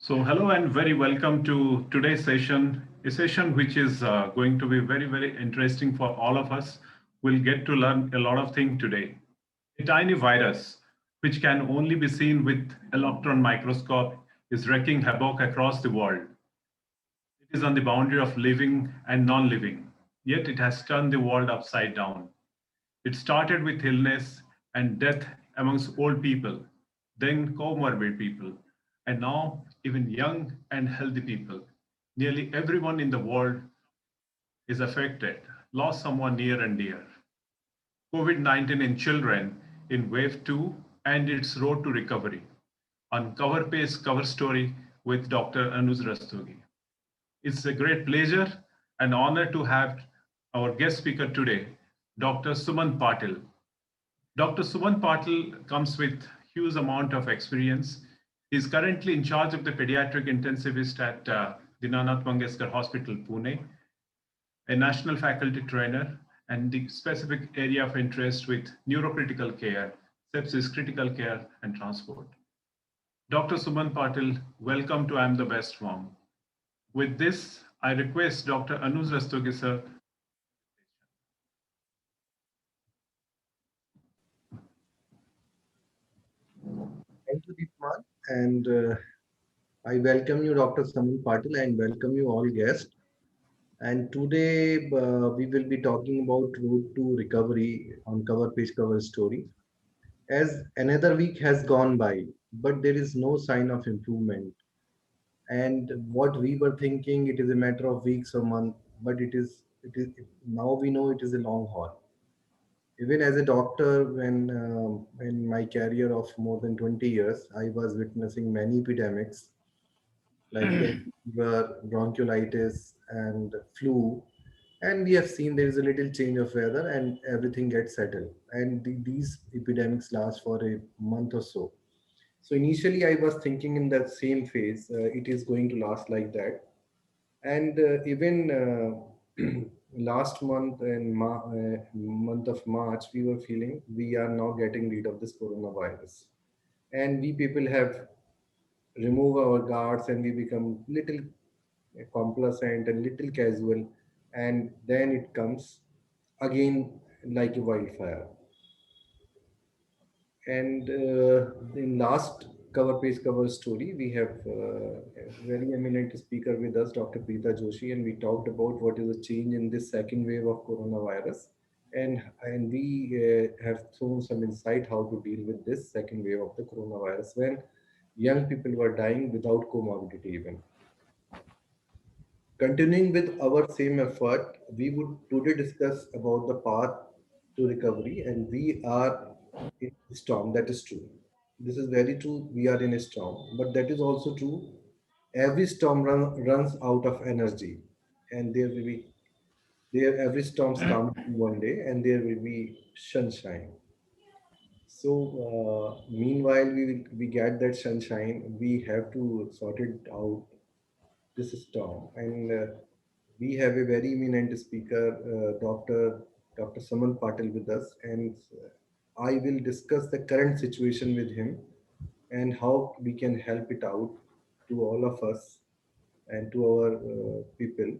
So hello and very welcome to today's session, a session which is going to be very interesting for all of us. We'll get to learn a lot of things today. A tiny virus, which can only be seen with electron microscope, is wreaking havoc across the world. It is on the boundary of living and non-living, yet it has turned the world upside down. It started with illness and death amongst old people, then comorbid people, and now even young and healthy people. Nearly everyone in the world is affected, lost someone near and dear. COVID-19 in children in wave 2 and its road to recovery. On cover page cover story with Dr. Anuj Rastogi. It's a great pleasure and honor to have our guest speaker today, Dr. Sumant Patil. Dr. Sumant Patil comes with huge amount of experience. He is currently in charge of the pediatric intensivist at the Nanath Mangeshkar Hospital, Pune, a national faculty trainer, and the specific area of interest with neurocritical care, sepsis critical care, and transport. Dr. Sumant Patil, welcome to I'm the Best Mom. With this, I request Dr. Anuj Rastogi, sir. Thank you, Deepman. And I welcome you, Dr. Sumant Patil, and welcome you all guests. And today we will be talking about road to recovery on cover page cover story. As another week has gone by, but there is no sign of improvement. And what we were thinking, it is a matter of weeks or months, but it is now we know it is a long haul. Even as a doctor, when in my career of more than 20 years, I was witnessing many epidemics like dengue fever, bronchiolitis, and flu. And we have seen there is a little change of weather and everything gets settled. And these epidemics last for a month or so. So initially, I was thinking in that same phase, it is going to last like that. And even last month in month of March, we were feeling we are now getting rid of this coronavirus, and we people have remove our guards and we become little complacent and little casual, and then it comes again like a wildfire. And in last cover page cover story, we have a very eminent speaker with us, Dr. Preeta Joshi, and we talked about what is the change in this second wave of coronavirus, and we have thrown some insight how to deal with this second wave of the coronavirus when young people were dying without comorbidity even. Continuing with our same effort, we would today discuss about the path to recovery, and we are in a storm. That is true. This is very true. We are in a storm, but that is also true. Every storm runs out of energy, and there will be there. Every storm comes one day, and there will be sunshine. So, meanwhile, we get that sunshine. We have to sort it out this storm, and we have a very eminent speaker, Dr. Sumant Patil, with us, and I will discuss the current situation with him and how we can help it out to all of us and to our people.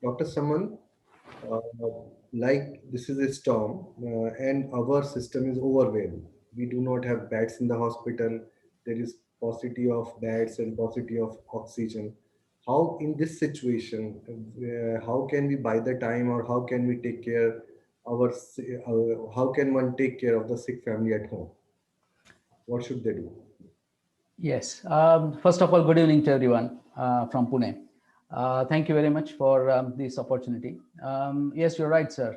Dr. Sumant, uh, like this is a storm and our system is overwhelmed. We do not have beds in the hospital. There is paucity of beds and paucity of oxygen. How in this situation, how can we buy the time, or how can we take care how can one take care of the sick family at home? What should they do? Yes. First of all, good evening to everyone from Pune. Thank you very much for this opportunity. Yes, you're right, sir.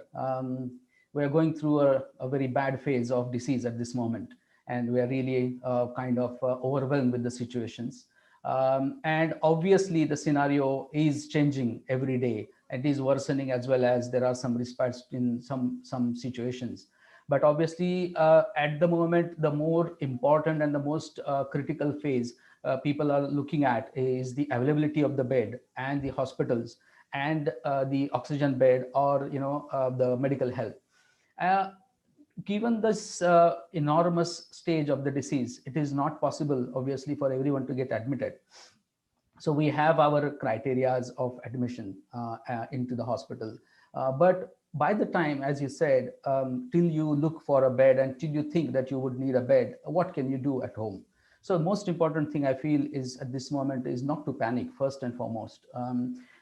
We are going through a very bad phase of disease at this moment, and we are really kind of overwhelmed with the situations. And obviously, the scenario is changing every day. It is worsening as well as there are some respites in some situations. But obviously, at the moment, the more important and the most critical phase people are looking at is the availability of the bed and the hospitals and the oxygen bed, or the medical health. Uh, Given this enormous stage of the disease, it is not possible, obviously, for everyone to get admitted. So we have our criterias of admission into the hospital. But by the time, as you said, till you look for a bed and till you think that you would need a bed, what can you do at home? So most important thing I feel is at this moment is not to panic first and foremost.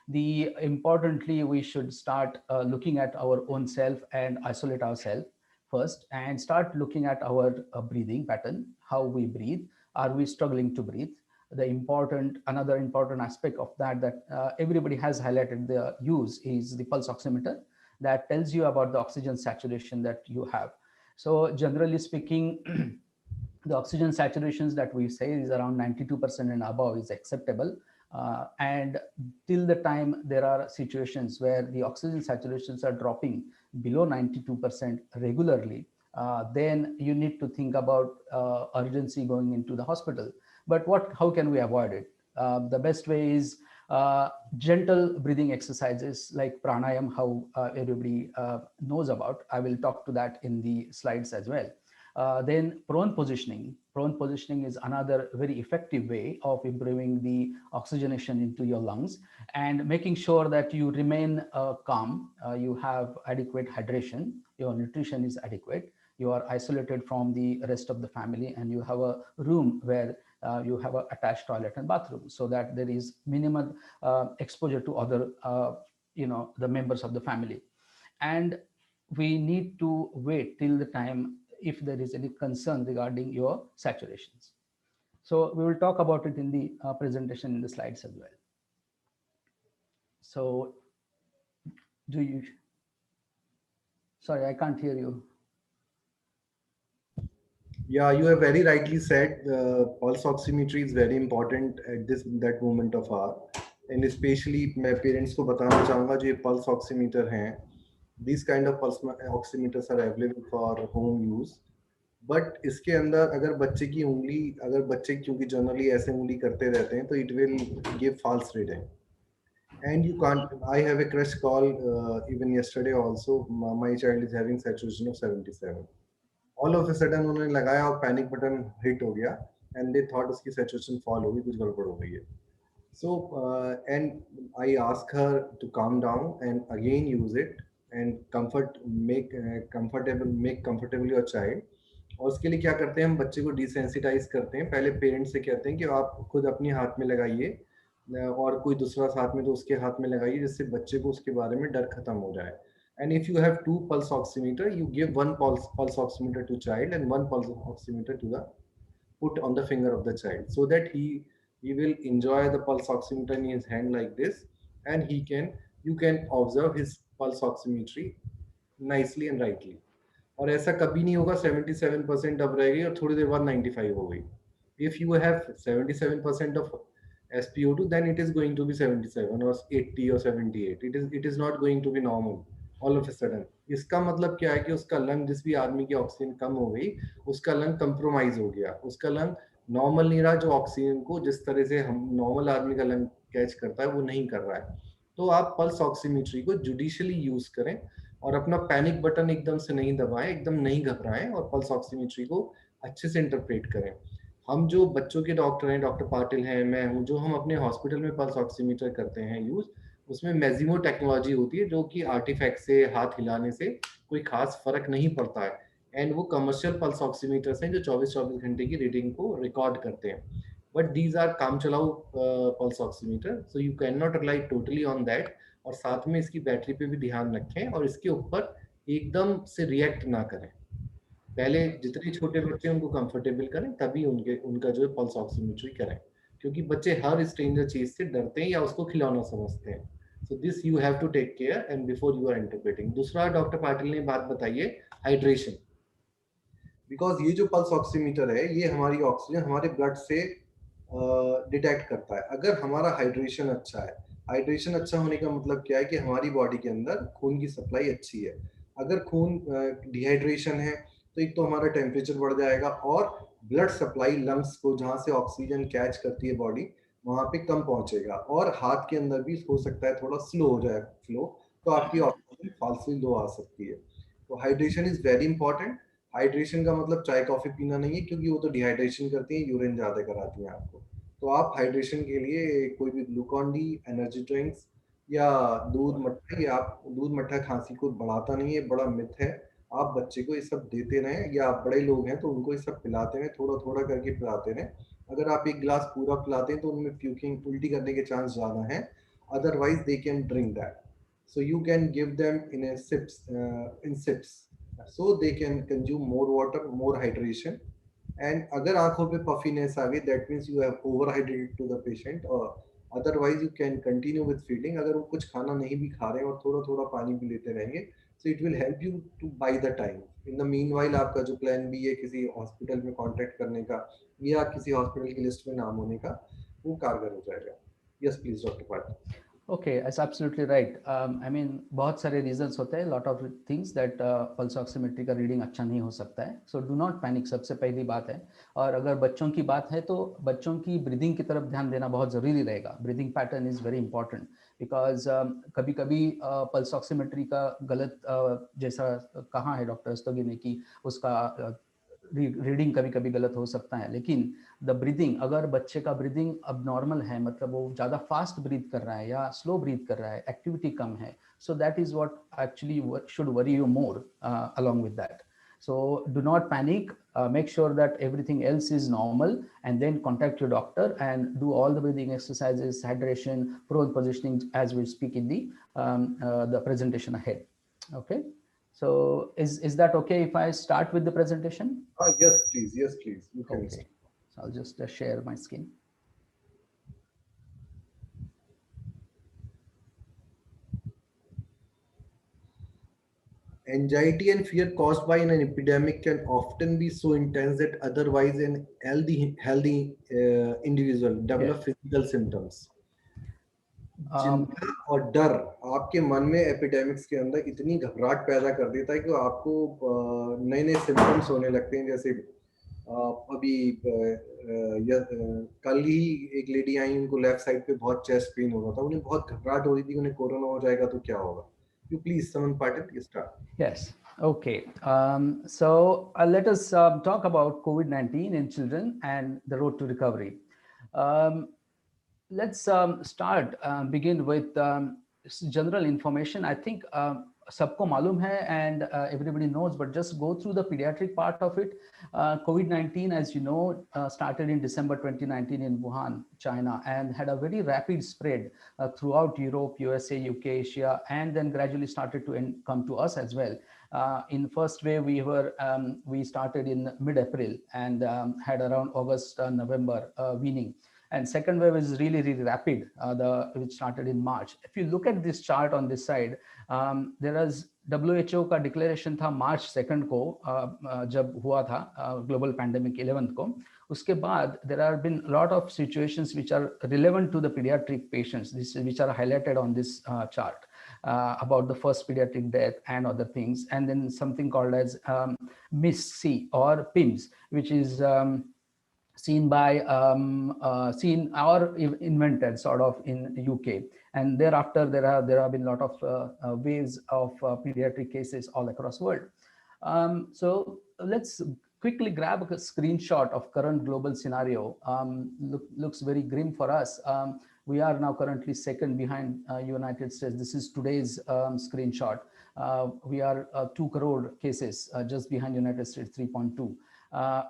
The importantly, we should start looking at our own self and isolate ourselves first and start looking at our breathing pattern, how we breathe. Are we struggling to breathe? The important Another important aspect of that everybody has highlighted the use is the pulse oximeter that tells you about the oxygen saturation that you have. So generally speaking, the oxygen saturations that we say is around 92% and above is acceptable. And till the time there are situations where the oxygen saturations are dropping below 92% regularly, then you need to think about urgency going into the hospital. But how can we avoid it? The best way is gentle breathing exercises like pranayam, how everybody knows about. I will talk to that in the slides as well. Then prone positioning. Prone positioning is another very effective way of improving the oxygenation into your lungs and making sure that you remain calm, you have adequate hydration, your nutrition is adequate, you are isolated from the rest of the family, and you have a room where you have an attached toilet and bathroom, so that there is minimal exposure to other, the members of the family. And we need to wait till the time if there is any concern regarding your saturations. So we will talk about it in the presentation in the slides as well. So do you, sorry, I can't hear you. Yeah, you have very rightly said. Pulse oximetry is very important at this that moment of hour, and especially मैं parents को बताना चाहूँगा जो ये pulse oximeter हैं, these kind of pulse oximeters are available for home use. But इसके अंदर अगर बच्चे की उंगली, अगर बच्चे क्योंकि जनरली ऐसे उंगली करते रहते हैं तो it will give false reading and you can't. I have a crush call even yesterday also. My child is having saturation of 77. All of a sudden उन्होंने लगाया और पैनिक बटन हिट हो गया and they thought उसकी saturation fall हो गई, कुछ गड़बड़ हो गई है. So and I ask her to calm down and again use it and make comfortable your child. और उसके लिए क्या करते हैं, हम बच्चे को डिसेंसिटाइज करते हैं. पहले पेरेंट्स से कहते हैं कि आप खुद अपने हाथ में लगाइए और कोई दूसरा साथ में तो उसके हाथ में लगाइए, जिससे बच्चे को उसके बारे में डर खत्म हो जाए. And if you have two pulse oximeter, you give one pulse oximeter to child and one pulse oximeter to the put on the finger of the child, so that he will enjoy the pulse oximeter in his hand like this, and you can observe his pulse oximetry nicely and rightly. और ऐसा कभी नहीं होगा 77% अब रह गई और थोड़ी देर बाद 95 हो गई. If you have 77% of SpO2, then it is going to be 77 or 80 or 78. It is not going to be normal all of a sudden. इसका मतलब क्या है कि उसका लंग, जिस भी आदमी की ऑक्सीजन कम हो गई, उसका लंग कंप्रोमाइज हो गया, उसका लंग नॉर्मल नहीं रहा, जो ऑक्सीजन को जिस तरह से हम नॉर्मल आदमी का लंग कैच करता है वो नहीं कर रहा है. तो आप पल्स ऑक्सीमेट्री को जुडिशियली यूज करें और अपना पैनिक बटन एकदम से नहीं दबाएं, एकदम नहीं घबराएं और पल्स ऑक्सीमेट्री को अच्छे से इंटरप्रेट करें. हम जो बच्चों के डॉक्टर हैं, डॉक्टर पाटिल हैं, मैं हूं, जो हम अपने हॉस्पिटल में पल्स ऑक्सीमीटर करते हैं यूज, उसमें मेजिमो टेक्नोलॉजी होती है जो कि आर्टिफैक्ट से हाथ हिलाने से कोई खास फर्क नहीं पड़ता है. एंड वो कमर्शियल पल्स ऑक्सीमीटर्स हैं जो 24-24 घंटे की रीडिंग को रिकॉर्ड करते हैं. बट दीज आर काम चलाऊ pulse oximeter, so you can not rely totally on that. और साथ में इसकी बैटरी पे भी ध्यान रखें और इसके ऊपर एकदम से रिएक्ट ना करें. पहले जितने छोटे बच्चे उनको कंफर्टेबल करें, तभी उनका जो है पल्स ऑक्सीमेट्री करें, क्योंकि बच्चे हर स्ट्रेंजर चीज से डरते हैं या उसको खिलौना समझते हैं. So this you have to take care and before you are interpreting. दूसरा डॉक्टर पाटिल ने बात बताई है हाइड्रेशन. बिकॉज ये जो पल्स ऑक्सीमीटर है ये हमारी ऑक्सीजन हमारे ब्लड से डिटेक्ट करता है. अगर हमारा हाइड्रेशन अच्छा है, हाइड्रेशन अच्छा होने का मतलब क्या है कि हमारी बॉडी के अंदर खून की सप्लाई अच्छी है. अगर खून डिहाइड्रेशन है तो एक तो हमारा टेम्परेचर बढ़ जाएगा और ब्लड सप्लाई लंग्स को, जहाँ से ऑक्सीजन कैच करती है बॉडी, वहां पे कम पहुंचेगा और हाथ के अंदर भी हो सकता है थोड़ा स्लो हो जाए फ्लो, तो आपकी ऑक्सीजन फॉल्सली लो आ सकती है. तो hydration is very important. Hydration का मतलब चाय कॉफी पीना नहीं है, क्योंकि वो तो डिहाइड्रेशन करती है, यूरिन ज्यादा कराती है आपको. तो आप हाइड्रेशन के लिए कोई भी ग्लूकॉन डी, एनर्जी ड्रिंक्स या दूध मट्ठा, ये आप दूध मट्ठा खांसी को बढ़ाता नहीं है, बड़ा मिथ है। आप बच्चे को ये सब देते रहें, या आप बड़े लोग हैं तो उनको ये सब पिलाते रहें, थोड़ा थोड़ा करके पिलाते रहें। अगर आप एक गिलास पूरा पिलाते हैं तो उनमें प्यूकिंग, उल्टी करने के चांस ज़्यादा हैं। Otherwise they can drink that, so you can give them in a sips, in sips, so they can consume more water, more hydration. And अगर आंखों पे puffiness आ गई, that means you have overhydrated to the patient, or otherwise you can continue with feeding. अगर वो कुछ खाना नहीं भी खा रहे हैं और थोड़ा थोड़ा पानी भी लेते रहेंगे, so it will help you to buy the time. In the meanwhile आपका जो प्लान बी है किसी हॉस्पिटल में कांटेक्ट करने का या किसी हॉस्पिटल की लिस्ट में नाम होने का, वो कारगर हो जाएगा। Yes please doctor Patil. Okay, that's absolutely right. I mean, बहुत सारे reasons होते हैं, lot of things that pulse oximetry का reading अच्छा नहीं हो सकता है. So do not panic, सबसे पहली बात है. और अगर बच्चों की बात है तो बच्चों की breathing की तरफ ध्यान देना बहुत ज़रूरी रहेगा. Breathing pattern is very important because कभी-कभी pulse oximetry का गलत जैसा कहा है डॉक्टर रस्तोगी ने कि उसका रीडिंग कभी कभी गलत हो सकता है, लेकिन द ब्रीदिंग, अगर बच्चे का ब्रीदिंग अब नॉर्मल है, मतलब वो ज़्यादा फास्ट ब्रीथ कर रहा है या स्लो ब्रीथ कर रहा है, एक्टिविटी कम है, so that is what actually should worry you more along with that. So do not panic, make sure that everything else is normal, and then contact your doctor and do all the breathing exercises, hydration, prone positioning as we speak in the presentation ahead. Okay, so is that okay if I start with the presentation? Yes, please. Yes, please. You can Okay, so I'll just share my screen. Anxiety and fear caused by an epidemic can often be so intense that otherwise an healthy individual develop physical symptoms. चिंता और डर आपके मन में epidemics के अंदर इतनी घबराहट पैदा कर देता है कि आपको नए नए सिम्टम्स होने लगते हैं। जैसे अभी कल ही एक लेडी आई, उनको लेफ्ट साइड पे बहुत चेस्ट पेन हो रहा था, उन्हें बहुत घबराहट हो रही थी, उन्हें कोरोना हो जाएगा तो क्या होगा। You please Suman Patil start. Yes. Okay. So let us talk about COVID-19 in children and the road to recovery. Um, let's begin with general information. I think सबको मालूम है and everybody knows, but just go through the pediatric part of it. COVID-19, as you know, started in December 2019 in Wuhan, China, and had a very rapid spread throughout Europe, USA, UK, Asia, and then gradually started to come to us as well. In first wave, we started in mid-April and had around August, November weaning. And second wave is really, really rapid, which started in March. If you look at this chart on this side, there is WHO का declaration था March 2 को, जब हुआ था global pandemic 11th को. उसके बाद there have been a lot of situations which are relevant to the pediatric patients, which are highlighted on this chart, about the first pediatric death and other things, and then something called as MIS-C or PIMS, which is seen or invented sort of in UK, and thereafter there have been a lot of waves of pediatric cases all across the world. So let's quickly grab a screenshot of current global scenario. Looks very grim for us. We are now currently second behind United States. This is today's screenshot. We are 2 crore cases, just behind United States 3.2.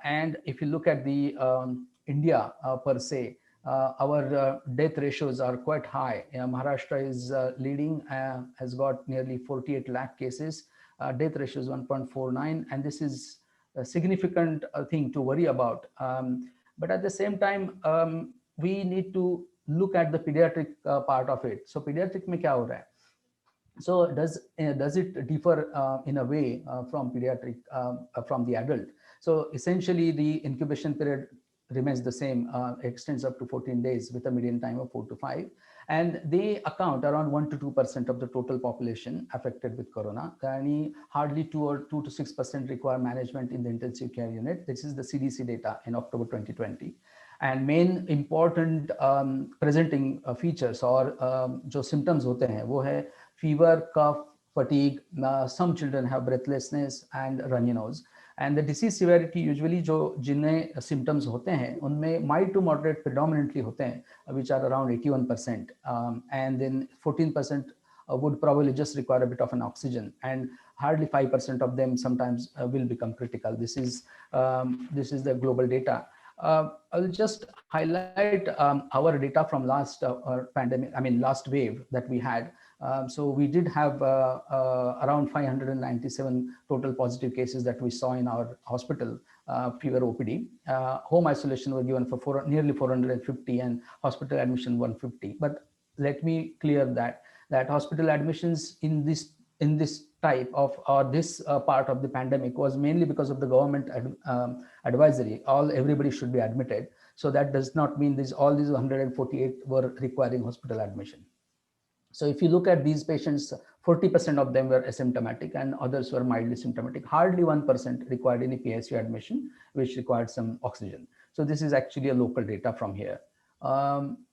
And if you look at the India per se, our death ratios are quite high. Maharashtra is leading, has got nearly 48 lakh cases. Death ratio is 1.49, and this is a significant thing to worry about. But at the same time, we need to look at the pediatric part of it. So pediatric में क्या हो रहा है? So does it differ in a way from pediatric, from the adult? So essentially the incubation period remains the same, extends up to 14 days with a median time of 4 to 5, and they account around 1 to 2% of the total population affected with corona. And hardly 2 to 6% require management in the intensive care unit. This is the CDC data in October 2020. And main important presenting features or जो symptoms होते हैं वो है fever, cough, fatigue. Some children have breathlessness and runny nose. And the disease severity usually जो जिन्हें symptoms होते हैं उनमें mild to moderate predominantly होते हैं, which are around 81%, and then 14% would probably just require a bit of an oxygen, and hardly 5% of them sometimes will become critical. This is the global data. I'll just highlight our data from last pandemic, I mean last wave that we had. So we did have around 597 total positive cases that we saw in our hospital fever OPD. Home isolation were given for nearly 450 and hospital admission 150. But let me clear that hospital admissions in this type of or this part of the pandemic was mainly because of the government advisory. Everybody should be admitted. So that does not mean all these 148 were requiring hospital admission. So if you look at these patients, 40% of them were asymptomatic and others were mildly symptomatic. Hardly 1% required any PICU admission, which required some oxygen. So this is actually a local data from here.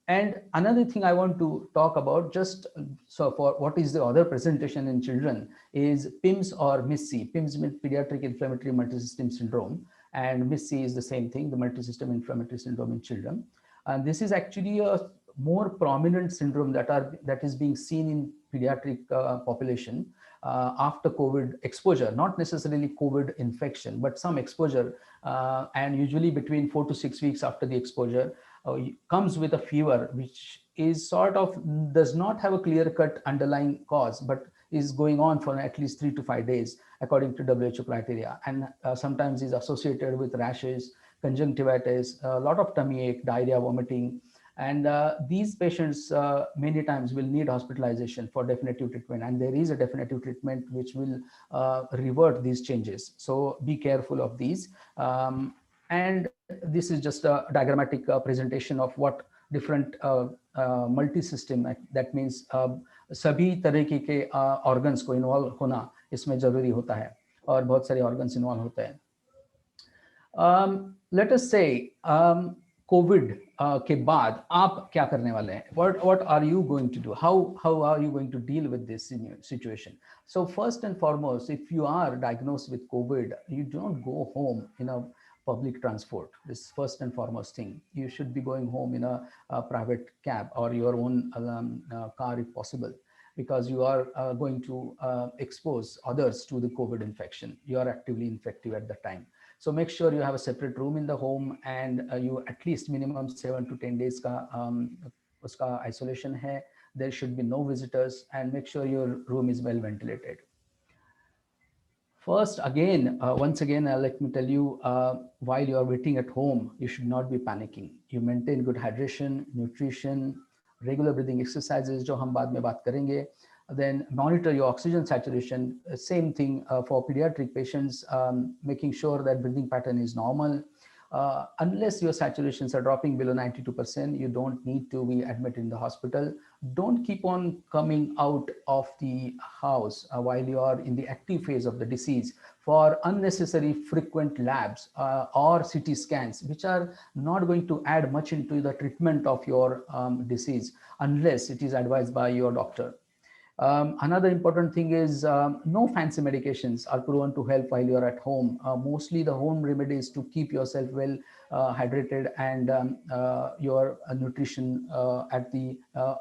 And another thing I want to talk about, just so for what is the other presentation in children, is PIMS or MIS-C. PIMS means pediatric inflammatory multisystem syndrome, and MIS-C is the same thing, the multisystem inflammatory syndrome in children. And this is actually a more prominent syndrome that is being seen in pediatric population after COVID exposure, not necessarily COVID infection, but some exposure, and usually between 4 to 6 weeks after the exposure, comes with a fever, which is sort of does not have a clear-cut underlying cause, but is going on for at least 3 to 5 days, according to WHO criteria, and sometimes is associated with rashes, conjunctivitis, a lot of tummy ache, diarrhea, vomiting. And these patients many times will need hospitalization for definitive treatment, and there is a definitive treatment which will revert these changes. So be careful of these. And this is just a diagrammatic presentation of what different multi-system, that means सभी तरीके के organs को involve होना इसमें जरूरी होता है, और बहुत सारे organs involve होते हैं. Let us say COVID के बाद आप क्या करने वाले हैं? What are you going to do? How are you going to deal with this situation? So first and foremost, if you are diagnosed with COVID, you don't go home in a public transport. This is first and foremost thing. You should be going home in a private cab or your own car if possible, because you are going to expose others to the COVID infection. You are actively infective at the time. So make sure you have a separate room in the home, and you at least minimum 7 to 10 days ka uska isolation hai. There should be no visitors, and make sure your room is well ventilated. First, once again, let me tell you, while you are waiting at home, you should not be panicking. You maintain good hydration, nutrition, regular breathing exercises, जो हम बाद में बात करेंगे. Then monitor your oxygen saturation. Same thing for pediatric patients, making sure that breathing pattern is normal. Unless your saturations are dropping below 92%, you don't need to be admitted in the hospital. Don't keep on coming out of the house while you are in the active phase of the disease for unnecessary frequent labs or CT scans, which are not going to add much into the treatment of your disease unless it is advised by your doctor. Another important thing is no fancy medications are proven to help while you're at home. Mostly the home remedies to keep yourself well hydrated and your nutrition at the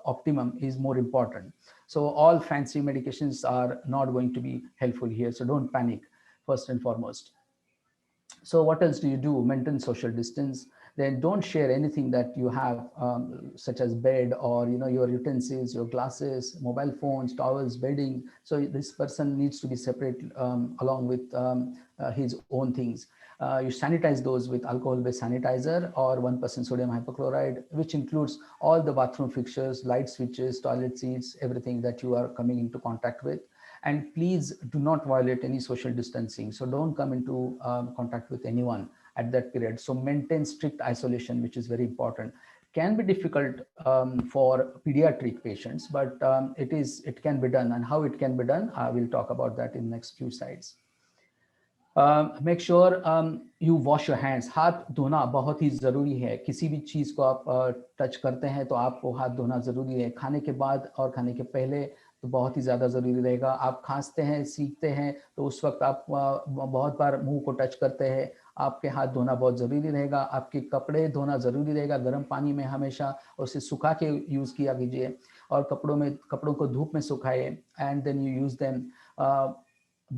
optimum is more important. So all fancy medications are not going to be helpful here. So don't panic, first and foremost. So what else do you do? Maintain social distance. Then don't share anything that you have, such as bed or your utensils, your glasses, mobile phones, towels, bedding. So this person needs to be separate along with his own things. You sanitize those with alcohol-based sanitizer or 1% sodium hypochlorite, which includes all the bathroom fixtures, light switches, toilet seats, everything that you are coming into contact with. And please do not violate any social distancing. So don't come into contact with anyone at that period. So maintain strict isolation, which is very important. Can be difficult for pediatric patients, but it can be done. And how it can be done, I will talk about that in the next few slides. Make sure you wash your hands. हाथ धोना बहुत ही ज़रूरी है. किसी भी चीज़ को आप touch करते हैं तो आपको हाथ धोना ज़रूरी है. खाने के बाद और खाने के पहले तो बहुत ही ज़्यादा ज़रूरी रहेगा। आप खांसते हैं, सीखते हैं, तो उस वक्त आप बहुत बार मुंह को टच करते हैं, आपके हाथ धोना बहुत ज़रूरी रहेगा। आपके कपड़े धोना ज़रूरी रहेगा गर्म पानी में हमेशा, और उसे सुखा के यूज़ किया कीजिए, और कपड़ों को धूप में सुखाए, and then you use them.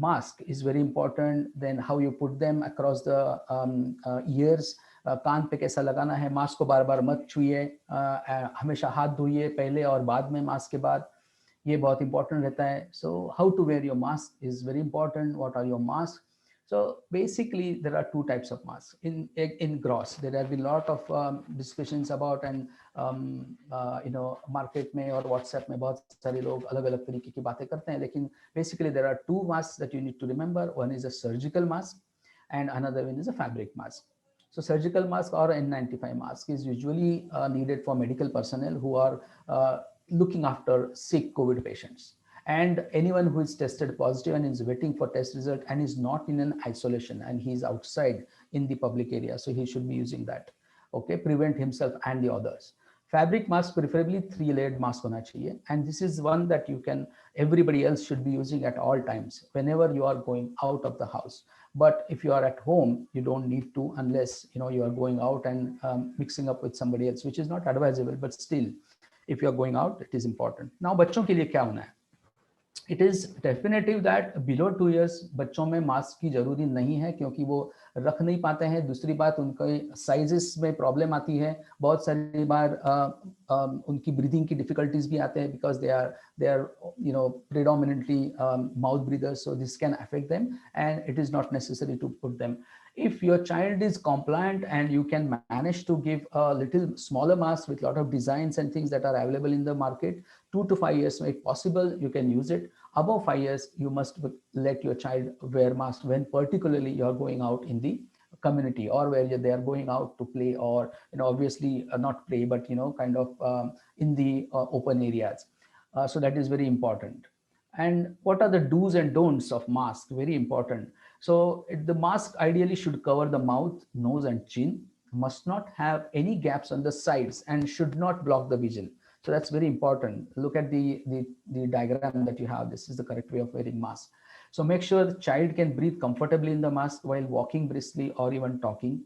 Mask is very important, then how you put them across the ears, कान पे कैसा लगाना है, मास्क को बार बार मत छुइए, हमेशा हाथ धोइए पहले और बाद में मास्क के बाद, ये बहुत इंपॉर्टेंट रहता है। So how to wear your mask is very important, what are your mask. So basically there are two types of masks in gross. There have been a lot of discussions about, and market में और WhatsApp में बहुत सारे लोग अलग अलग तरीके की बातें करते हैं, लेकिन basically there are two masks that you need to remember. One is a surgical mask and another one is a fabric mask. So surgical mask or N95 mask is usually needed for medical personnel who are looking after sick COVID patients, and anyone who is tested positive and is waiting for test result and is not in an isolation and he is outside in the public area, so he should be using that. Okay, prevent himself and the others. Fabric mask, preferably 3-layered mask hona chahiye, and this is one that you can, everybody else should be using at all times whenever you are going out of the house. But if you are at home, you don't need to, unless you are going out and mixing up with somebody else, which is not advisable, but still if you are going out, it is important. Now बच्चों के लिए क्या होना है? It is definitive that below 2 years बच्चों में mask की जरूरी नहीं है, क्योंकि वो रख नहीं पाते हैं। दूसरी बात, उनके साइजेस में प्रॉब्लम आती है, बहुत सारी बार उनकी ब्रीदिंग की डिफिकल्टीज भी आते हैं, because they are predominantly mouth breathers, so this can affect them and it is not necessary to put them. If your child is compliant and you can manage to give a little smaller mask with a lot of designs and things that are available in the market, 2 to 5 years if possible, you can use it. Above 5 years, you must let your child wear mask when particularly you are going out in the community, or where they are going out to play, or obviously not play, but kind of in the open areas. So that is very important. And what are the do's and don'ts of mask? Very important. So the mask ideally should cover the mouth, nose and chin, must not have any gaps on the sides, and should not block the vision. So that's very important. Look at the diagram that you have. This is the correct way of wearing mask. So make sure the child can breathe comfortably in the mask while walking briskly or even talking.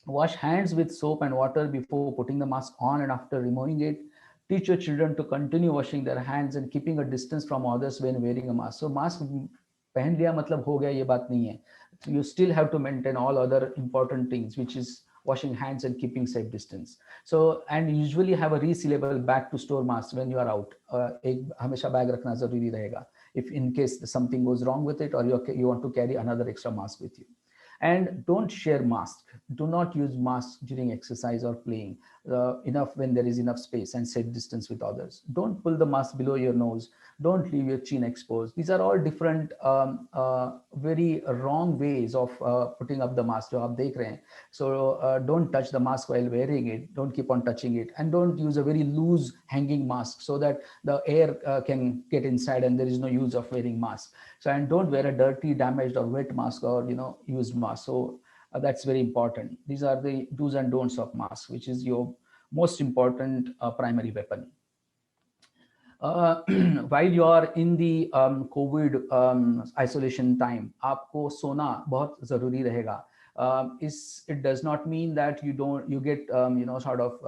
Wash hands with soap and water before putting the mask on and after removing it. Teach your children to continue washing their hands and keeping a distance from others when wearing a mask. So mask पहन लिया मतलब हो गया, ये बात नहीं है. So you still have to maintain all other important things, which is washing hands and keeping safe distance. So, and usually have a resealable bag to store masks when you are out. एक हमेशा bag रखना जरूरी रहेगा, if in case something goes wrong with it, or you want to carry another extra mask with you. And don't share mask. Do not use mask during exercise or playing. Enough when there is enough space, and set distance with others. Don't pull the mask below your nose. Don't leave your chin exposed. These are all different very wrong ways of putting up the mask. जो आप देख रहे हैं. So don't touch the mask while wearing it. Don't keep on touching it, and don't use a very loose hanging mask so that the air can get inside and there is no use of wearing mask. So, and don't wear a dirty, damaged or wet mask, or used mask. So that's very important. These are the do's and don'ts of mask, which is your most important primary weapon. While you are in the COVID isolation time, आपको सोना बहुत जरूरी रहेगा. It does not mean that you get sort of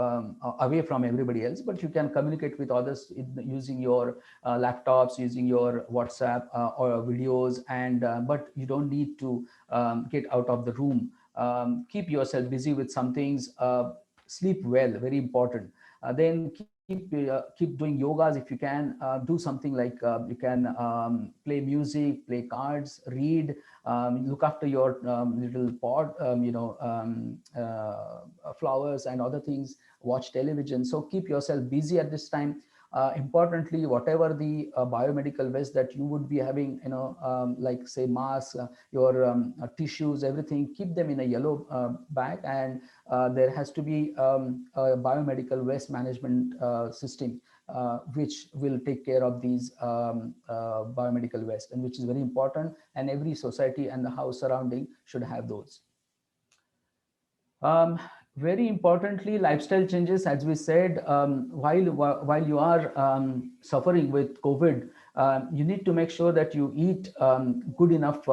away from everybody else, but you can communicate with others using your laptops, using your WhatsApp or videos, and but you don't need to get out of the room. Keep yourself busy with some things. Sleep well, very important. Then keep doing yogas if you can. Do something like you can play music, play cards, read, look after your little pot, flowers and other things, watch television. So keep yourself busy at this time. Importantly, whatever the biomedical waste that you would be having, like say masks, your tissues, everything, keep them in a yellow bag, and there has to be a biomedical waste management system which will take care of these biomedical waste, and which is very important, and every society and the house surrounding should have those. Very importantly, lifestyle changes, as we said, while you are suffering with COVID, you need to make sure that you eat good enough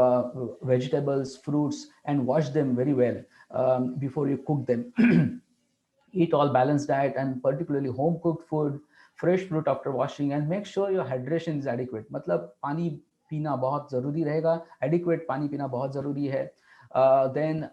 vegetables, fruits, and wash them very well before you cook them. Eat all balanced diet and particularly home cooked food, fresh fruit after washing, and make sure your hydration is adequate. मतलब पानी पीना बहुत जरूरी रहेगा, adequate पानी पीना बहुत जरूरी है. Then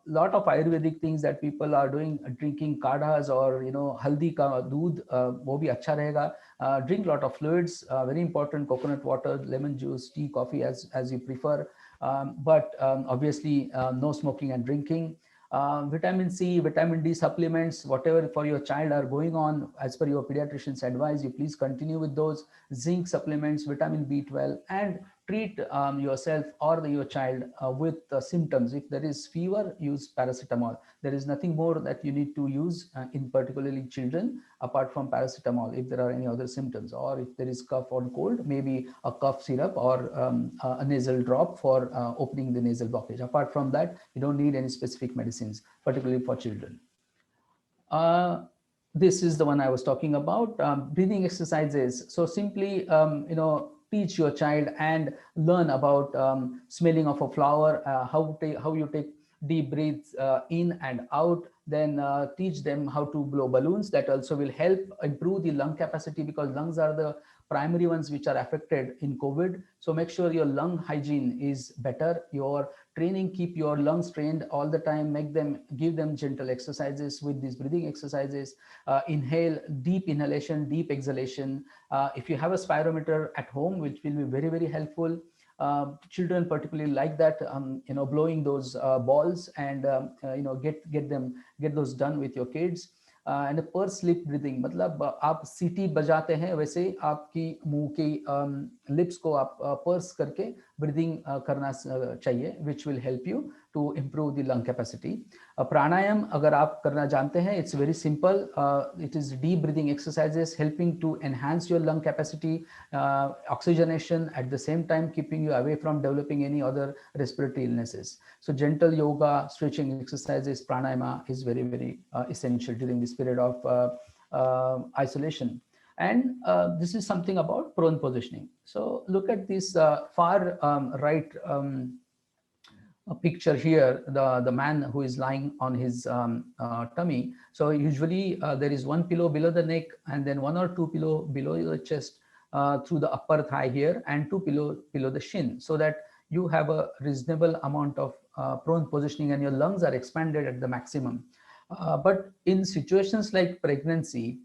lot of Ayurvedic things that people are doing, drinking kadhas or haldi ka दूध, वो भी अच्छा रहेगा. Drink lot of fluids, very important, coconut water, lemon juice, tea, coffee, as you prefer. But obviously no smoking and drinking. Vitamin C, vitamin D supplements, whatever for your child are going on as per your pediatrician's advice, you please continue with those. Zinc supplements, vitamin B12, and treat yourself or your child with symptoms. If there is fever, use paracetamol. There is nothing more that you need to use in particularly children apart from paracetamol. If there are any other symptoms, or if there is cough or cold, maybe a cough syrup or a nasal drop for opening the nasal blockage. Apart from that, you don't need any specific medicines, particularly for children. Uh, this is the one I was talking about, breathing exercises. So simply, teach your child and learn about smelling of a flower, how you take deep breaths in and out. Then teach them how to blow balloons. That also will help improve the lung capacity, because lungs are the primary ones which are affected in COVID. So make sure your lung hygiene is better. Your training, keep your lungs trained all the time. Give them gentle exercises with these breathing exercises. Inhale, deep inhalation, deep exhalation. If you have a spirometer at home, which will be very, very helpful. Children particularly like that, blowing those balls, and get those done with your kids. And पर slip breathing, मतलब आप सीटी बजाते हैं वैसे आपकी मुंह की लिप्स को आप पर्स करके ब्रीदिंग करना चाहिए, which will help you to improve the lung capacity. Pranayama अगर आप करना जानते हैं, it's very simple. It is deep breathing exercises helping to enhance your lung capacity, oxygenation, at the same time keeping you away from developing any other respiratory illnesses. So gentle yoga, stretching exercises, pranayama is very, very essential during this period of isolation. And this is something about prone positioning. So look at this far right a picture here, the man who is lying on his tummy. So usually there is one pillow below the neck, and then one or two pillow below the chest, through the upper thigh here, and two pillow below the shin, so that you have a reasonable amount of prone positioning and your lungs are expanded at the maximum. But in situations like pregnancy,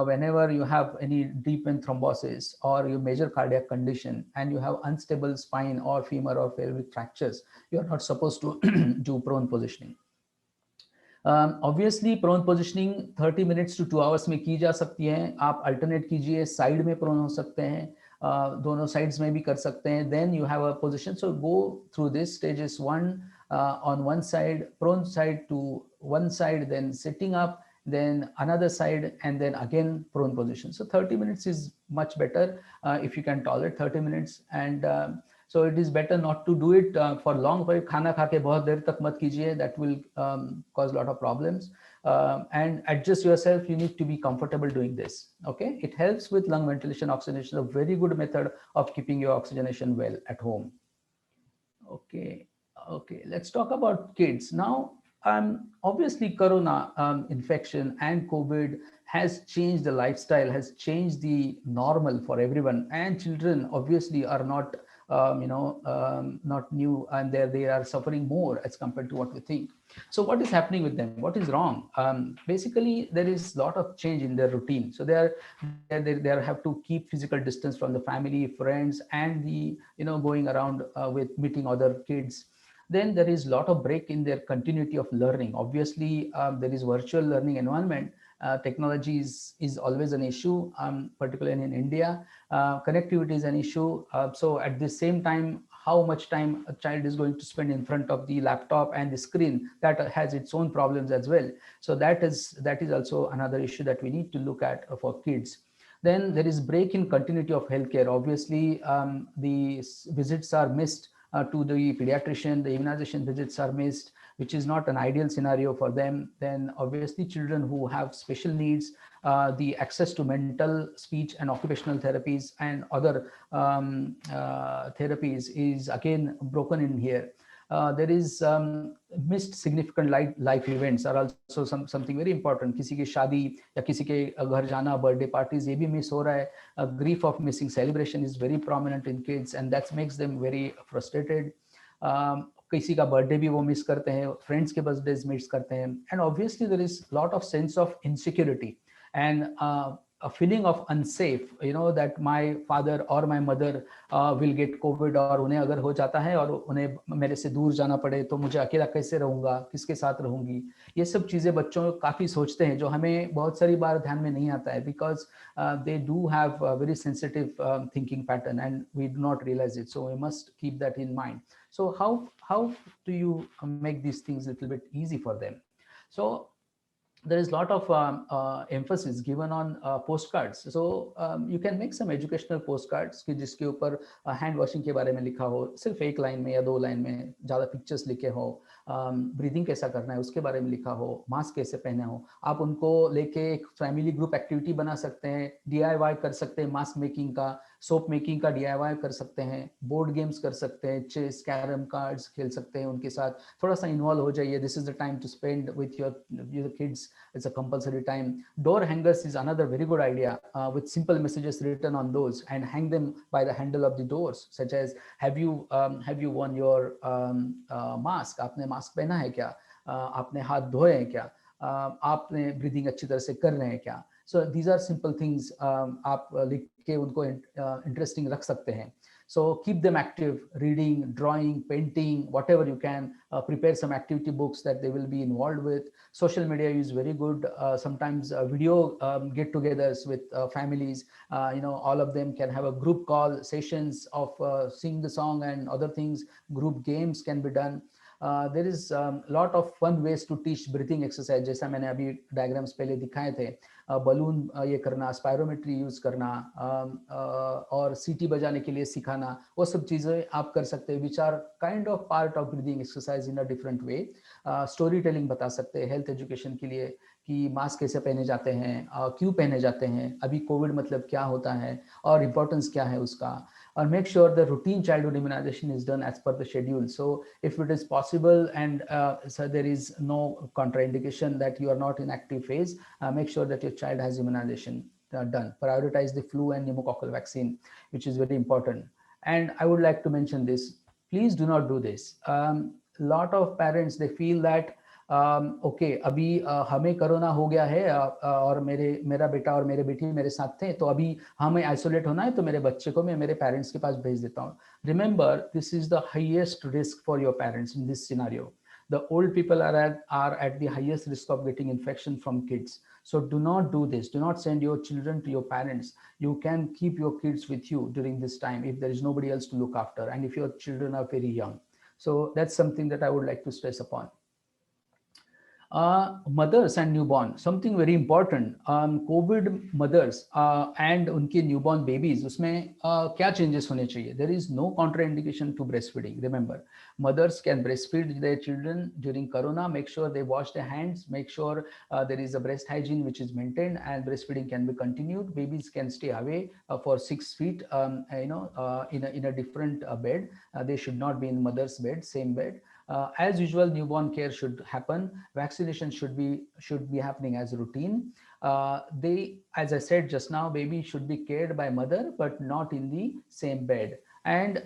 whenever you have any deep vein thrombosis or your major cardiac condition and you have unstable spine or femur or pelvic fractures, you are not supposed to do prone positioning. Obviously prone positioning 30 minutes to 2 hours में की जा सकती है. आप alternate कीजिए, side में prone हो सकते हैं, दोनों sides में भी कर सकते हैं. Then you have a position. So go through this stages. One, on one side, prone side to one side, then sitting up, then another side, and then again prone position. So 30 minutes is much better if you can tolerate 30 minutes. And so it is better not to do it for long. पर खाना खा के बहुत देर तक मत कीजिए. That will cause a lot of problems. And adjust yourself. You need to be comfortable doing this. Okay, it helps with lung ventilation, oxygenation. A very good method of keeping your oxygenation well at home. Okay, let's talk about kids now. Obviously Corona infection and COVID has changed the lifestyle, has changed the normal for everyone, and children obviously are not not new, and they are suffering more as compared to what we think. So what is happening with them? What is wrong? Basically there is a lot of change in their routine. So they have to keep physical distance from the family, friends, and the going around with meeting other kids. Then there is a lot of break in their continuity of learning. Obviously there is virtual learning environment. Technology is always an issue, particularly in India. Connectivity is an issue. So at the same time, how much time a child is going to spend in front of the laptop and the screen, that has its own problems as well. So that is also another issue that we need to look at for kids. Then there is break in continuity of healthcare. Obviously the visits are missed to the pediatrician, the immunization visits are missed. which is not an ideal scenario for them, then obviously children who have special needs, the access to mental, speech, and occupational therapies and other therapies is again broken in here. There is missed significant life events are also something very important. किसी की शादी या किसी के घर जाना, birthday parties, ये भी miss हो रहा है. Grief of missing celebration is very prominent in kids, and that makes them very frustrated. किसी का बर्थडे भी वो मिस करते हैं, फ्रेंड्स के बर्थडेज मिस करते हैं, and obviously there is lot of sense of insecurity and a feeling of unsafe, you know, that my father or my mother will get COVID, और उन्हें अगर हो जाता है और उन्हें मेरे से दूर जाना पड़े तो मुझे अकेला कैसे रहूँगा, किसके साथ रहूँगी. ये सब चीज़ें बच्चों काफ़ी सोचते हैं, जो हमें बहुत सारी बार ध्यान में नहीं आता है, because they do have a very sensitive thinking pattern and we do not realize it. So we must keep that in mind. So how do you make these things a little bit easy for them? So there is a lot of emphasis given on postcards. So you can make some educational postcards कि जिसके ऊपर hand washing के बारे में लिखा हो, सिर्फ एक लाइन में या दो लाइन में, ज़्यादा पिक्चर्स लिखे हो, ब्रीदिंग कैसा करना है उसके बारे में लिखा हो, मास्क कैसे पहने हो. आप उनको लेके एक फैमिली ग्रुप एक्टिविटी बना सकते हैं, DIY कर सकते हैं, मास्क मेकिंग का, सोप मेकिंग का DIY कर सकते हैं, बोर्ड गेम्स कर सकते हैं, चेस, कैरम, कार्ड्स खेल सकते हैं, उनके साथ थोड़ा सा इन्वॉल्व हो जाइए. This is the time to spend with your kids. It's a compulsory time. Door hangers is another very good idea, with simple messages written on those, and hang them by the handle of the doors, such as have you worn your mask? आपने mask पहना है क्या? आपने हाथ धोए हैं क्या? आपने ब्रीदिंग अच्छी तरह से कर रहे हैं क्या? So these are simple things आप लिख के उनको इंटरेस्टिंग रख सकते हैं. So keep them active, reading, drawing, painting, whatever you can. Prepare some activity books that they will be involved with. Social media is very good. Sometimes video get-togethers with families. All of them can have a group call sessions of sing the song and other things. Group games can be done. There is a lot of fun ways to teach breathing exercise, जैसा मैंने अभी diagrams पहले दिखाए थे. Balloon ये करना, spirometry use करना, और सीटी बजाने के लिए सिखाना, वो सब चीज़ें आप कर सकते हैं, which are kind of part of breathing exercise in a different way. Story telling बता सकते हैं हेल्थ एजुकेशन के लिए, कि मास्क कैसे पहने जाते हैं, क्यों पहने जाते हैं, अभी कोविड मतलब क्या होता है और इम्पोर्टेंस क्या है उसका. Or make sure the routine childhood immunization is done as per the schedule. So if it is possible and so there is no contraindication that you are not in active phase, make sure that your child has immunization done. Prioritize the flu and pneumococcal vaccine, which is very important. And I would like to mention this, please do not do this. Lot of parents, they feel that okay अभी हमें corona हो गया है और मेरा बेटा और मेरे बेटी मेरे साथ थे, तो अभी हमें आइसोलेट होना है, तो मेरे बच्चे को मैं मेरे पेरेंट्स के पास भेज देता हूँ. Remember, this is the highest risk for your parents in this scenario. The old people are at the highest risk of getting infection from kids. So do not do this. Do not send your children to your parents. You can keep your kids with you during this time if there is nobody else to look after, and if your children are very young. So that's something that I would like to stress upon. Mothers and newborn, something very important. COVID mothers and उनके newborn babies, उसमें क्या changes होने चाहिए? There is no contraindication to breastfeeding. Remember, mothers can breastfeed their children during corona. Make sure they wash their hands. Make sure there is a breast hygiene which is maintained, and breastfeeding can be continued. Babies can stay away for 6 feet, in a different bed. They should not be in mother's bed, same bed. As usual, newborn care should happen. Vaccination should be happening as routine. As I said just now, baby should be cared by mother, but not in the same bed. And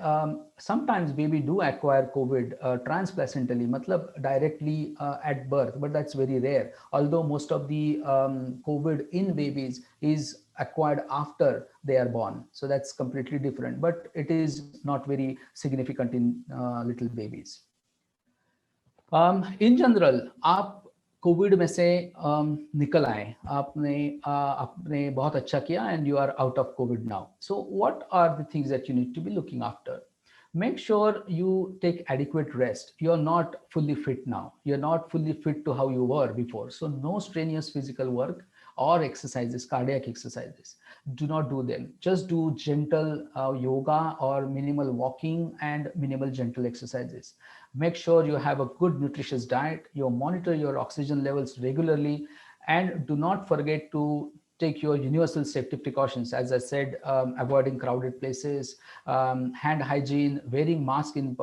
sometimes baby do acquire COVID transplacentally, matlab directly at birth, but that's very rare. Although most of the COVID in babies is acquired after they are born, so that's completely different. But it is not very significant in little babies. In general आप covid में से निकल आए, आपने बहुत अच्छा किया, and you are out of covid now. So what are the things that you need to be looking after? Make sure you take adequate rest. You're not fully fit now. You're not fully fit to how you were before. So no strenuous physical work or exercises, cardiac exercises. Do not do them. Just do gentle yoga or minimal walking and minimal gentle exercises. Make sure you have a good nutritious diet, you monitor your oxygen levels regularly, and do not forget to take your universal safety precautions. As I said, avoiding crowded places, hand hygiene, wearing mask in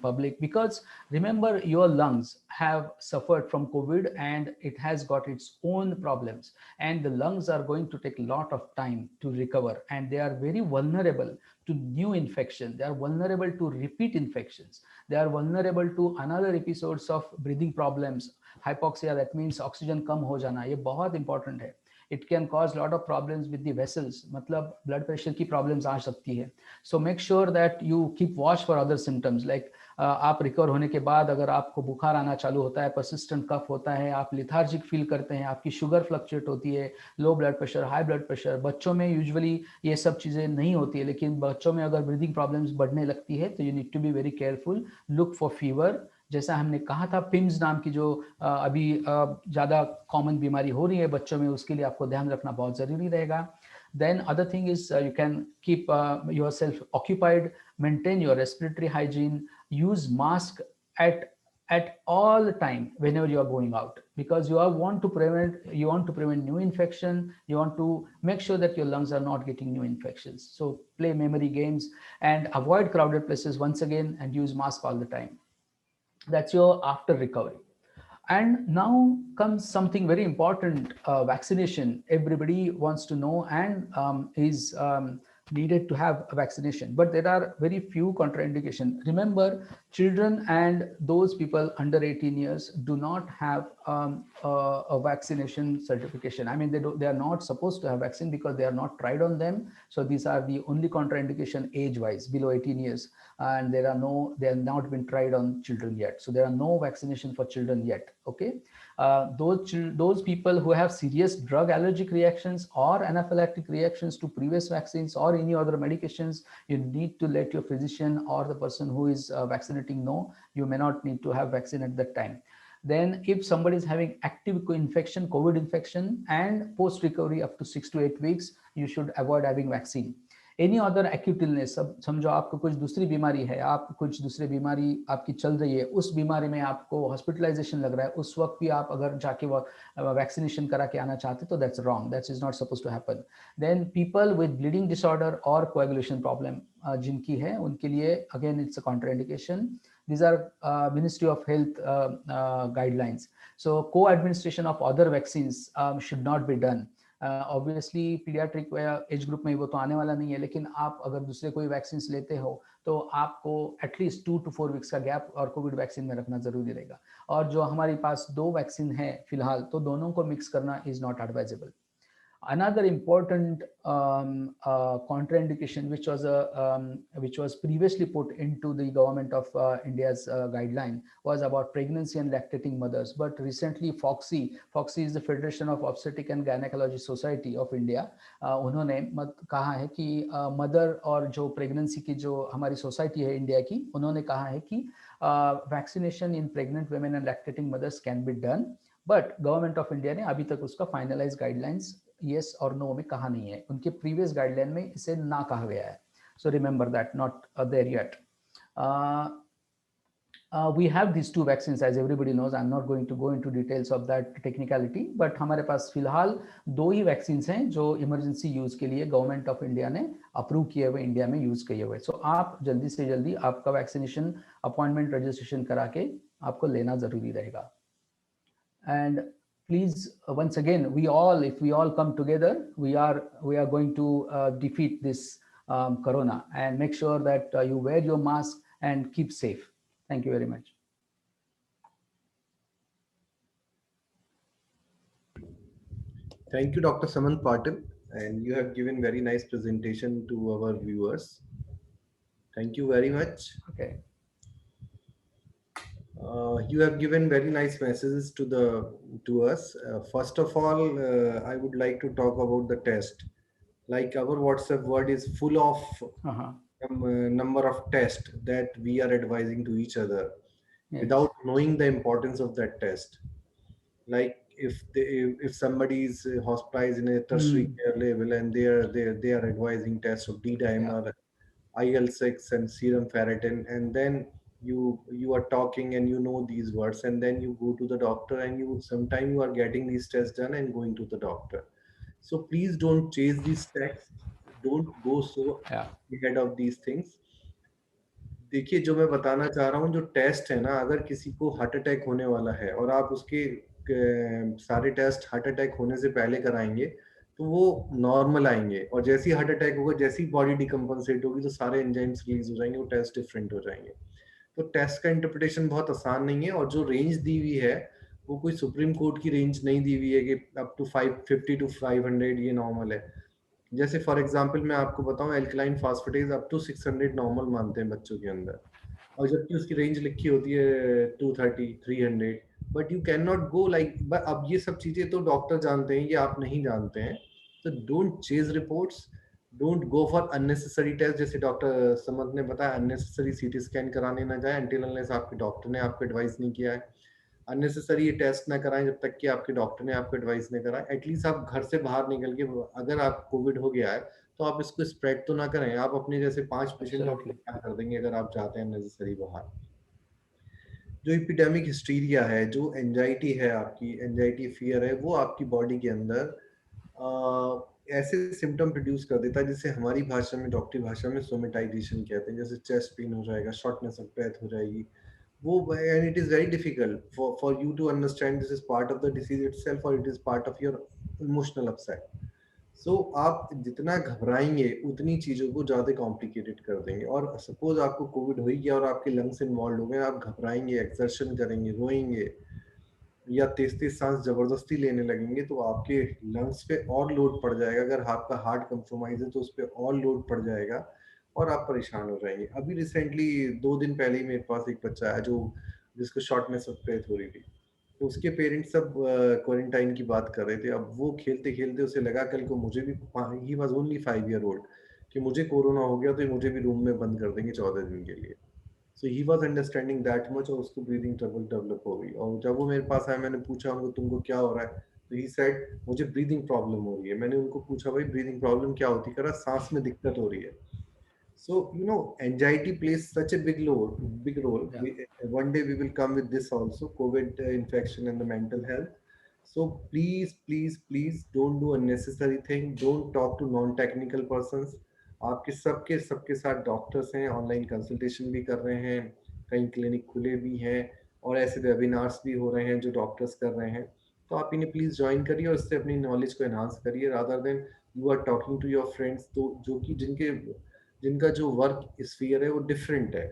public, because remember, your lungs have suffered from COVID and it has got its own problems, and the lungs are going to take a lot of time to recover, and they are very vulnerable to new infection. They are vulnerable to repeat infections. They are vulnerable to another episodes of breathing problems, hypoxia, that means oxygen कम हो जाना, ये बहुत important है. It can cause lot of problems with the vessels, मतलब blood pressure की problems आ सकती है. So make sure that you keep watch for other symptoms, like आप रिकवर होने के बाद अगर आपको बुखार आना चालू होता है, परसिस्टेंट कफ होता है, आप लिथार्जिक फील करते हैं, आपकी शुगर फ्लक्चुएट होती है, low blood pressure, high blood pressure. बच्चों में यूजुअली ये सब चीज़ें नहीं होती है, लेकिन बच्चों में अगर ब्रीदिंग प्रॉब्लम्स बढ़ने लगती है तो you need to be very careful. Look for fever, जैसा हमने कहा था, पिम्स नाम की जो अभी ज़्यादा कॉमन बीमारी हो रही है बच्चों में, उसके लिए आपको ध्यान रखना बहुत ज़रूरी रहेगा. Then other thing is you can keep yourself occupied, maintain your respiratory hygiene, use mask at all time whenever you are going out, because you want to prevent new infection. You want to make sure that your lungs are not getting new infections. So play memory games and avoid crowded places once again, and use mask all the time. That's your after recovery. And now comes something very important, vaccination. Everybody wants to know and is needed to have a vaccination, but there are very few contraindications. Remember, children and those people under 18 years do not have a vaccination certification. I mean, they are not supposed to have vaccine because they are not tried on them. So these are the only contraindication age-wise, below 18 years, and they have not been tried on children yet. So there are no vaccination for children yet. Okay, those people who have serious drug allergic reactions or anaphylactic reactions to previous vaccines or any other medications, you need to let your physician or the person who is vaccinating know. You may not need to have vaccine at that time. Then if somebody is having active infection, COVID infection, and post recovery up to 6 to 8 weeks, you should avoid having vaccine. Any other acute illness, सब समझो आपको कुछ दूसरी बीमारी है, आप कुछ दूसरी बीमारी आपकी चल रही है, उस बीमारी में आपको हॉस्पिटलाइजेशन लग रहा है, उस वक्त भी आप अगर जाके वैक्सीनेशन करा के आना चाहते तो that's wrong, that's is not suppose to happen. Then people with bleeding disorder और कोएगुलेशन प्रॉब्लम जिनकी है, उनके लिए again it's a contraindication. These are Ministry of Health guidelines. So co-administration of other vaccines should not be done. Obviously paediatric age group में वो तो आने वाला नहीं है, लेकिन आप अगर दूसरे कोई वैक्सीन लेते हो तो आपको एटलीस्ट 2 to 4 वीक्स का गैप और कोविड वैक्सीन में रखना जरूरी रहेगा. और जो हमारे पास 2 वैक्सीन है फिलहाल, तो दोनों को मिक्स करना is not advisable. Another important contraindication, which was previously put into the government of India's guideline, was about pregnancy and lactating mothers. But recently, FOXI is the Federation of Obstetric and Gynecology Society of India. उन्होंने कहा है कि mother और जो pregnancy की जो हमारी society है इंडिया की, उन्होंने कहा है कि vaccination in pregnant women and lactating mothers can be done. But government of India ने अभी तक उसका फाइनलाइज गाइडलाइंस येस और नो में कहा नहीं है. उनके प्रीवियस गाइडलाइन में इसे ना कहा गया है. So remember that, not there yet. We have these 2 vaccines, as everybody knows. I'm not going to go into details of that technicality, but हमारे पास फिलहाल 2 ही वैक्सीन्स हैं जो इमरजेंसी यूज के लिए गवर्नमेंट ऑफ इंडिया ने अप्रूव किए हुए, India में यूज किए हुए. सो आप जल्दी से जल्दी आपका वैक्सीनेशन अपॉइंटमेंट रजिस्ट्रेशन करा के आपको लेना जरूरी रहेगा. And please, once again, if we all come together, we are going to defeat this corona, and make sure that you wear your mask and keep safe. Thank you very much. Thank you, Dr. Sumant Patil, and you have given very nice presentation to our viewers. Thank you very much. Okay. You have given very nice messages to us. First of all, I would like to talk about the test. Like our WhatsApp word is full of number of tests that we are advising to each other, yes, without knowing the importance of that test. Like if somebody is hospitalized in a tertiary care level and they are advising tests of D-dimer, IL-6 and serum ferritin, and then you are talking and you know these words, and then you go to the doctor, and you sometime you are getting these tests done and going to the doctor. So please don't chase these texts, don't go so Yeah. ahead of these things. देखिए, जो मैं बताना चाह रहा हूँ, जो test है ना, अगर किसी को हार्ट अटैक होने वाला है और आप उसके सारे टेस्ट हार्ट अटैक होने से पहले कराएंगे, तो वो नॉर्मल आएंगे, और जैसे ही हार्ट अटैक होगा, जैसी बॉडी डिकम्पनसेट होगी, तो सारे एंजाइम्स रिलीज हो जाएंगे, वो टेस्ट डिफरेंट हो जाएंगे। तो टेस्ट का इंटरप्रिटेशन बहुत आसान नहीं है, और जो रेंज दी हुई है वो कोई सुप्रीम कोर्ट की रेंज नहीं दी हुई है कि अप टू 550 टू 500 ये नॉर्मल है। जैसे फॉर एग्जांपल मैं आपको बताऊं, alkaline phosphatase up to 600 normal मानते हैं बच्चों के अंदर, और जबकि उसकी रेंज लिखी होती है 230 300। But you can not go like, अब ये सब चीजें तो डॉक्टर जानते हैं, ये आप नहीं जानते हैं। तो don't chase reports, don't go for unnecessary test. जैसे डॉक्टर समंत ने बताया, अननेसेसरी सीटी स्कैन कराने ना जाए अंटिल अनलेस आपके डॉक्टर ने आपको एडवाइस नहीं किया है। अननेसेसरी ये टेस्ट ना कराएं जब तक कि आपके डॉक्टर ने आपको एडवाइस नहीं करा। एटलीस्ट आप घर से बाहर निकल के, अगर आप कोविड हो गया है तो आप इसको स्प्रेड तो ना करें। आप अपने जैसे 5 पेशेंट और Absolutely. क्या कर देंगे अगर आप जाते हैं अननेसेसरी बाहर। जो एपिडेमिक हिस्टीरिया है, जो एंजाइटी है, आपकी एंजाइटी फियर है, वो आपकी बॉडी के अंदर ऐसे सिम्टम प्रोड्यूस कर देता है जिसे हमारी भाषा में, डॉक्टरी भाषा में सोमेटाइजेशन कहते हैं। जैसे चेस्ट पेन हो जाएगा, शॉर्टनेस ऑफ ब्रेथ हो जाएगी, वो, and it is very difficult for you to understand this is part of the disease itself और it is part of your emotional upset. So आप जितना घबराएंगे उतनी चीजों को ज्यादा कॉम्प्लिकेटेड कर देंगे। और सपोज आपको कोविड हो ही गया और आपके लंग्स इन्वॉल्व हो गए, आप घबराएंगे, एक्सर्शन करेंगे, रोएंगे, या तेज तेज सांस जबरदस्ती लेने लगेंगे, तो आपके लंग्स पे और लोड पड़ जाएगा। अगर आपका हार्ट कंप्रोमाइज है तो उस पर और लोड पड़ जाएगा और आप परेशान हो जाएंगे। अभी रिसेंटली 2 दिन पहले ही मेरे पास एक बच्चा है जो जिसको शॉर्टनेस ऑफ ब्रेथ हो रही थी, तो उसके पेरेंट्स सब क्वारंटाइन की बात कर रहे थे। अब वो खेलते खेलते उसे लगा कल को मुझे भी, he was only 5 year old, कि मुझे कोरोना हो गया तो ये मुझे भी रूम में बंद कर देंगे 14 दिन के लिए। So he was understanding that much, और उसको ब्रीदिंग ट्रबल डेवलप हो गई। और जब वो मेरे पास आया, मैंने पूछा उनको, तुमको क्या हो रहा है? तो ही सेड मुझे ब्रीदिंग प्रॉब्लम हो रही है। मैंने उनको पूछा, भाई ब्रीदिंग प्रॉब्लम क्या होती है? कह रहा सांस में दिक्कत हो रही है। So, anxiety plays such a big role. Big role. Yeah. One day we will come with this also, COVID infection and the mental health. So please, please, please don't do unnecessary thing. Don't talk to non-technical persons. आपके सबके सबके साथ doctors हैं, online consultation भी कर रहे हैं, कई क्लिनिक खुले भी हैं, और ऐसे वेबिनार्स भी हो रहे हैं जो डॉक्टर्स कर रहे हैं। तो आप इन्हें प्लीज ज्वाइन करिए और इससे अपनी नॉलेज को एनहांस करिए, rather than you are talking to your friends, तो जो कि जिनका जो वर्क स्फीयर है वो डिफरेंट है।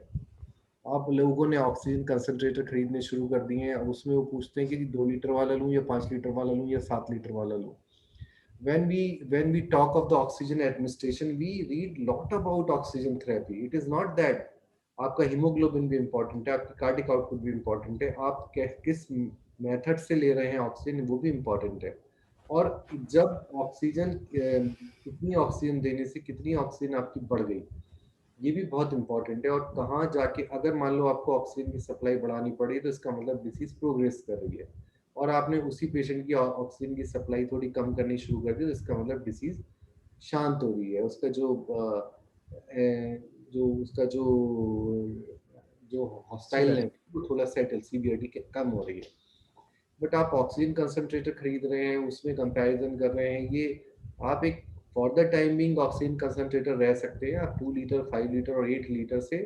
आप लोगों ने ऑक्सीजन कंसंट्रेटर खरीदने शुरू कर दिए हैं, अब उसमें वो पूछते हैं कि 2 लीटर वाला लूं या 5 लीटर वाला लूं या 7 लीटर वाला लूं। when we talk of the oxygen administration, we read lot about oxygen therapy. It is not that आपका हीमोग्लोबिन भी इम्पोर्टेंट है, आपकी कार्डिक आउटपुट भी इम्पोर्टेंट है, आप किस मेथड से ले रहे हैं ऑक्सीजन वो भी इम्पोर्टेंट है। और जब ऑक्सीजन, कितनी ऑक्सीजन देने से कितनी ऑक्सीजन आपकी बढ़ गई, ये भी बहुत इंपॉर्टेंट है। और कहाँ जाके, अगर मान लो आपको ऑक्सीजन की सप्लाई बढ़ानी पड़ी, तो इसका मतलब डिसीज प्रोग्रेस कर रही है, और आपने उसी पेशेंट की ऑक्सीजन की सप्लाई थोड़ी कम करनी शुरू कर दी, तो इसका मतलब डिसीज शांत हो रही है, उसका जो जो हॉस्टाइल है Settle. वो थोड़ा सेटल, सीवियरिटी कम हो रही है। बट आप ऑक्सीजन कंसंट्रेटर खरीद रहे हैं, उसमें कंपैरिजन कर रहे हैं, ये आप एक, for the time being oxygen concentrator रह सकते हैं। आप 2 लीटर 5 लीटर और 8 लीटर से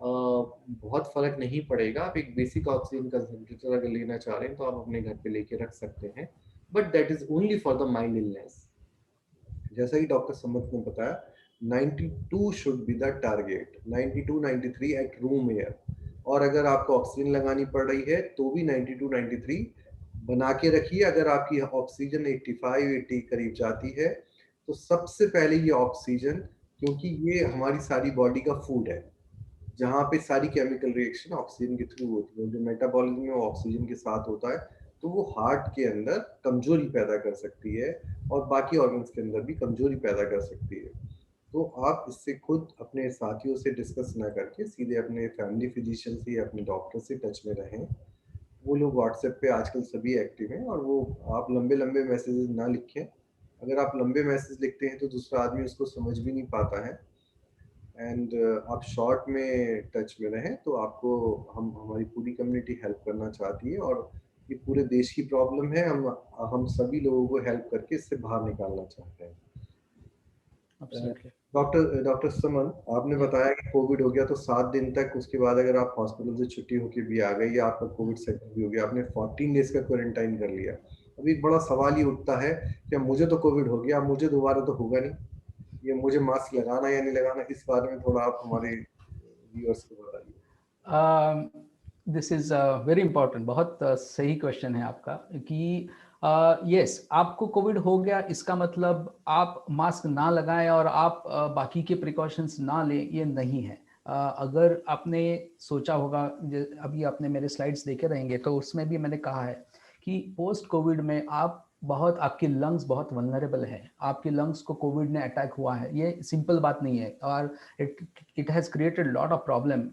बहुत फर्क नहीं पड़ेगा। आप एक बेसिक ऑक्सीजन कंसंट्रेटर अगर लेना चाह रहे हैं तो आप अपने घर पे लेके रख सकते हैं, but that is only for the mild illness. जैसा कि डॉक्टर समत ने बताया, 92 should be the target, 92 93 at room air. और अगर आपको ऑक्सीजन लगानी पड़ रही है तो भी 92 93 बना के रखिए। अगर आपकी ऑक्सीजन 85 80 करीब जाती है, तो सबसे पहले ये ऑक्सीजन, क्योंकि ये हमारी सारी बॉडी का फूड है, जहाँ पे सारी केमिकल रिएक्शन ऑक्सीजन के थ्रू होती है, जो मेटाबॉलिज्म में वो ऑक्सीजन के साथ होता है, तो वो हार्ट के अंदर कमजोरी पैदा कर सकती है और बाकी ऑर्गन्स के अंदर भी कमजोरी पैदा कर सकती है। तो आप इससे खुद अपने साथियों से डिस्कस ना करके सीधे अपने फैमिली फिजिशियन से या अपने डॉक्टर से टच में रहें। वो लोग व्हाट्सएप पे आजकल सभी एक्टिव हैं, और वो, आप लंबे लंबे मैसेजेस ना लिखें। अगर आप लंबे मैसेज लिखते हैं तो दूसरा आदमी उसको समझ भी नहीं पाता है। एंड आप शॉर्ट में टच में रहें, तो आपको हम हमारी पूरी कम्युनिटी हेल्प करना चाहती है, और ये पूरे देश की प्रॉब्लम है। हम सभी लोगों को हेल्प करके इससे बाहर निकालना चाहते हैं। एब्सोल्युटली। डॉक्टर डॉक्टर समन, आपने या बताया कि कोविड हो गया तो 7 दिन तक, उसके बाद अगर आप हॉस्पिटल से छुट्टी होके भी आ गए या आपका कोविड सेटल भी हो गया, आपने 14 डेज का क्वारंटाइन कर लिया। अभी एक बड़ा सवाल ये उठता है कि मुझे तो कोविड हो गया, मुझे दोबारा तो होगा नहीं, ये मुझे मास्क लगाना या नहीं लगाना, इस बारे में थोड़ा आप हमारे व्यूअर्स को बताइए। दिस इज वेरी इंपॉर्टेंट, बहुत सही क्वेश्चन है आपका कि यस, आपको कोविड हो गया इसका मतलब आप मास्क ना लगाएं और आप बाकी के प्रिकॉशंस ना लें, ये नहीं है। अगर आपने सोचा होगा, अभी आपने मेरे स्लाइड्स देखे रहेंगे तो उसमें भी मैंने कहा है कि पोस्ट कोविड में आप बहुत, आपकी लंग्स बहुत वल्नरेबल है, आपके लंग्स को कोविड ने अटैक हुआ है, ये सिंपल बात नहीं है। और it it has created a lot of problem,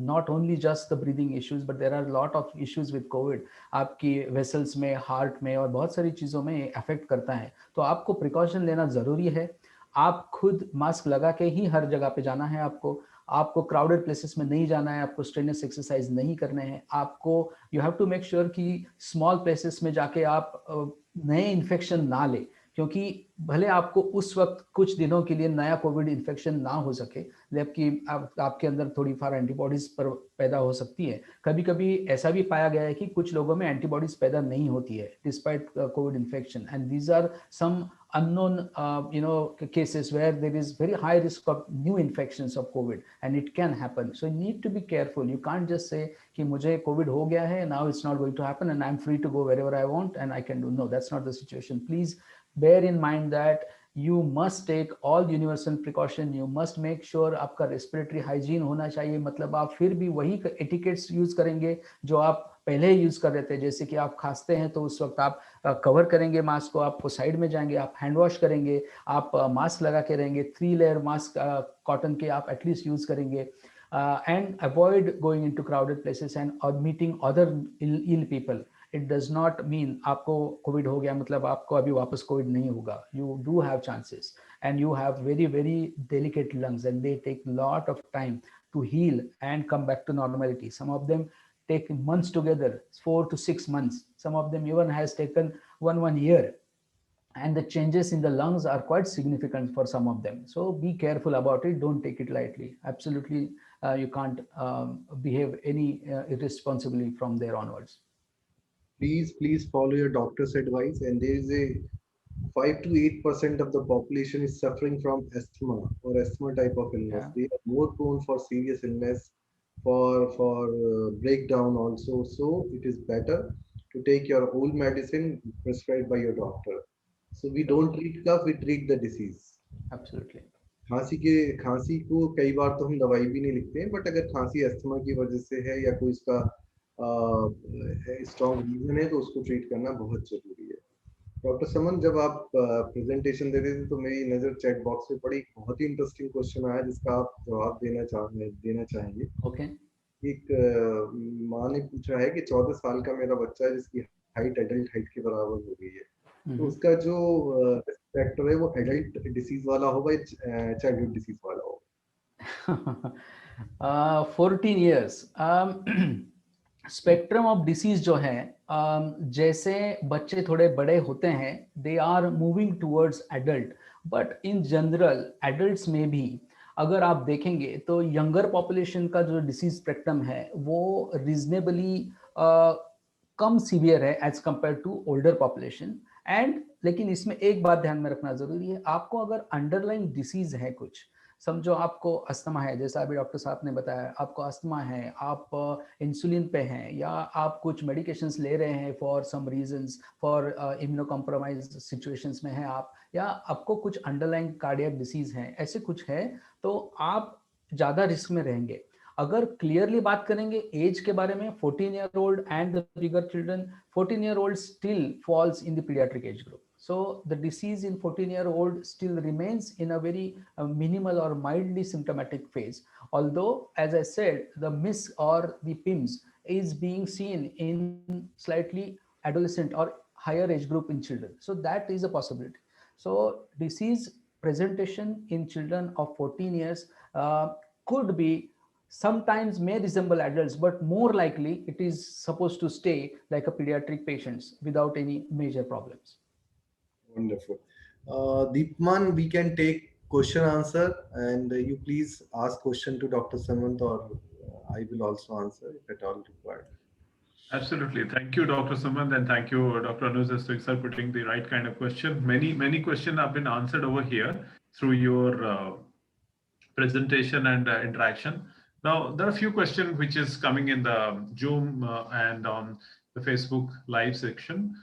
not only just the breathing issues but there are a lot of issues with covid। आपकी वेसल्स में, हार्ट में और बहुत सारी चीज़ों में अफेक्ट करता है, तो आपको प्रिकॉशन लेना ज़रूरी है। आप खुद मास्क लगा के ही हर जगह पे जाना है, आपको क्राउडेड प्लेसेस में नहीं जाना है, आपको स्ट्रेनस एक्सरसाइज नहीं करने हैं, आपको you have to make sure कि स्मॉल प्लेसेस में जाके आप नए इन्फेक्शन ना ले, क्योंकि भले आपको उस वक्त कुछ दिनों के लिए नया कोविड इन्फेक्शन ना हो सके, जबकि आपके अंदर थोड़ी फार एंटीबॉडीज पर पैदा हो सकती है। कभी कभी ऐसा भी पाया गया है कि कुछ लोगों में एंटीबॉडीज पैदा नहीं होती है despite covid infection, and these are some unknown cases where there is very high risk of new infections of covid, and it can happen, so you need to be careful। you can't just say कि मुझे covid हो गया है, now it's not going to happen and I'm free to go wherever I want and I can do, no, that's not the situation। Please bear in mind that you must take all universal precaution, you must make sure आपका respiratory hygiene होना चाहिए, मतलब आप फिर भी वही etiquettes use करेंगे जो आप पहले यूज कर रहे थे। जैसे कि आप खांसते हैं तो उस वक्त आप कवर करेंगे मास्क को, आपको साइड में जाएंगे, आप हैंड वॉश करेंगे, आप मास्क लगा के रहेंगे, 3 लेयर मास्क कॉटन के आप एटलीस्ट यूज करेंगे, and avoid going into crowded places and meeting other ill people. It does not mean आपको कोविड हो गया मतलब आपको अभी वापस कोविड नहीं होगा। You do have chances and you have very very delicate lungs and they take lot of time to heal and come back to normality। some of them take months together, 4 to 6 months, some of them even has taken one year, and the changes in the lungs are quite significant for some of them, so be careful about it, don't take it lightly, absolutely। You can't behave any irresponsibly from there onwards। Please follow your doctor's advice. And there is a 5 to 8% of the population is suffering from asthma or asthma type of illness. Yeah, They are more prone for serious illness, for breakdown also. So it is better to take your old medicine prescribed by your doctor. So we don't treat cough, we treat the disease. absolutely। खांसी को कई बार तो हम दवाई भी नहीं लिखते हैं, बट अगर खांसी अस्थमा की वजह से है या कोई इसका स्ट्रॉन्ग रीजन है, तो उसको ट्रीट करना बहुत जरूरी है। डॉक्टर समन, जब आप प्रेजेंटेशन दे रहे थे तो मेरी नज़र चैट बॉक्स में पड़ी, एक बहुत ही इंटरेस्टिंग क्वेश्चन आया जिसका आप जवाब देना चाहेंगे। ओके। एक माँ ने पूछा है कि 14 साल का मेरा बच्चा है जिसकी हाइट एडल्ट हाइट के बराबर हो गई है, तो उसका जो फैक्टर है वो एडल्ट डिसीज वाला होगा या चाइल्डहुड डिसीज वाला होगा? 14 years, स्पेक्ट्रम ऑफ डिसीज जो है, जैसे बच्चे थोड़े बड़े होते हैं they are moving towards adult, but in general adults में भी अगर आप देखेंगे तो यंगर पॉपुलेशन का जो डिसीज स्पेक्ट्रम है वो रीजनेबली कम सीवियर है as compare to older population. And लेकिन इसमें एक बात ध्यान में रखना जरूरी है, आपको अगर अंडरलाइन डिसीज है कुछ, समझो आपको अस्थमा है, जैसा अभी डॉक्टर साहब ने बताया, आपको अस्थमा है, आप इंसुलिन पे हैं, या आप कुछ मेडिकेशंस ले रहे हैं for some reasons, for immuno compromise situations में हैं आप, या आपको कुछ अंडरलाइन कार्डियक डिसीज है, ऐसे कुछ है, तो आप ज़्यादा रिस्क में रहेंगे। अगर क्लियरली बात करेंगे एज के बारे में, 14-year-old and the bigger children, 14-year-old still falls in the pediatric age group, so the disease in 14-year-old still remains in a very minimal or mildly symptomatic phase, although as I said the MIS or the PIMS is being seen in slightly adolescent or higher age group in children, so that is a possibility। So disease presentation in children of 14 years could be sometimes may resemble adults, but more likely it is supposed to stay like a pediatric patients without any major problems. Wonderful. Deepman, we can take question answer, and you please ask question to Dr. Samant, or I will also answer if at all required. Absolutely. Thank you, Dr. Sumant, and thank you, Dr. Anuj Rastogi, sir, putting the right kind of question. Many questions have been answered over here through your presentation and interaction. Now, there are a few questions which is coming in the Zoom and on the Facebook live section.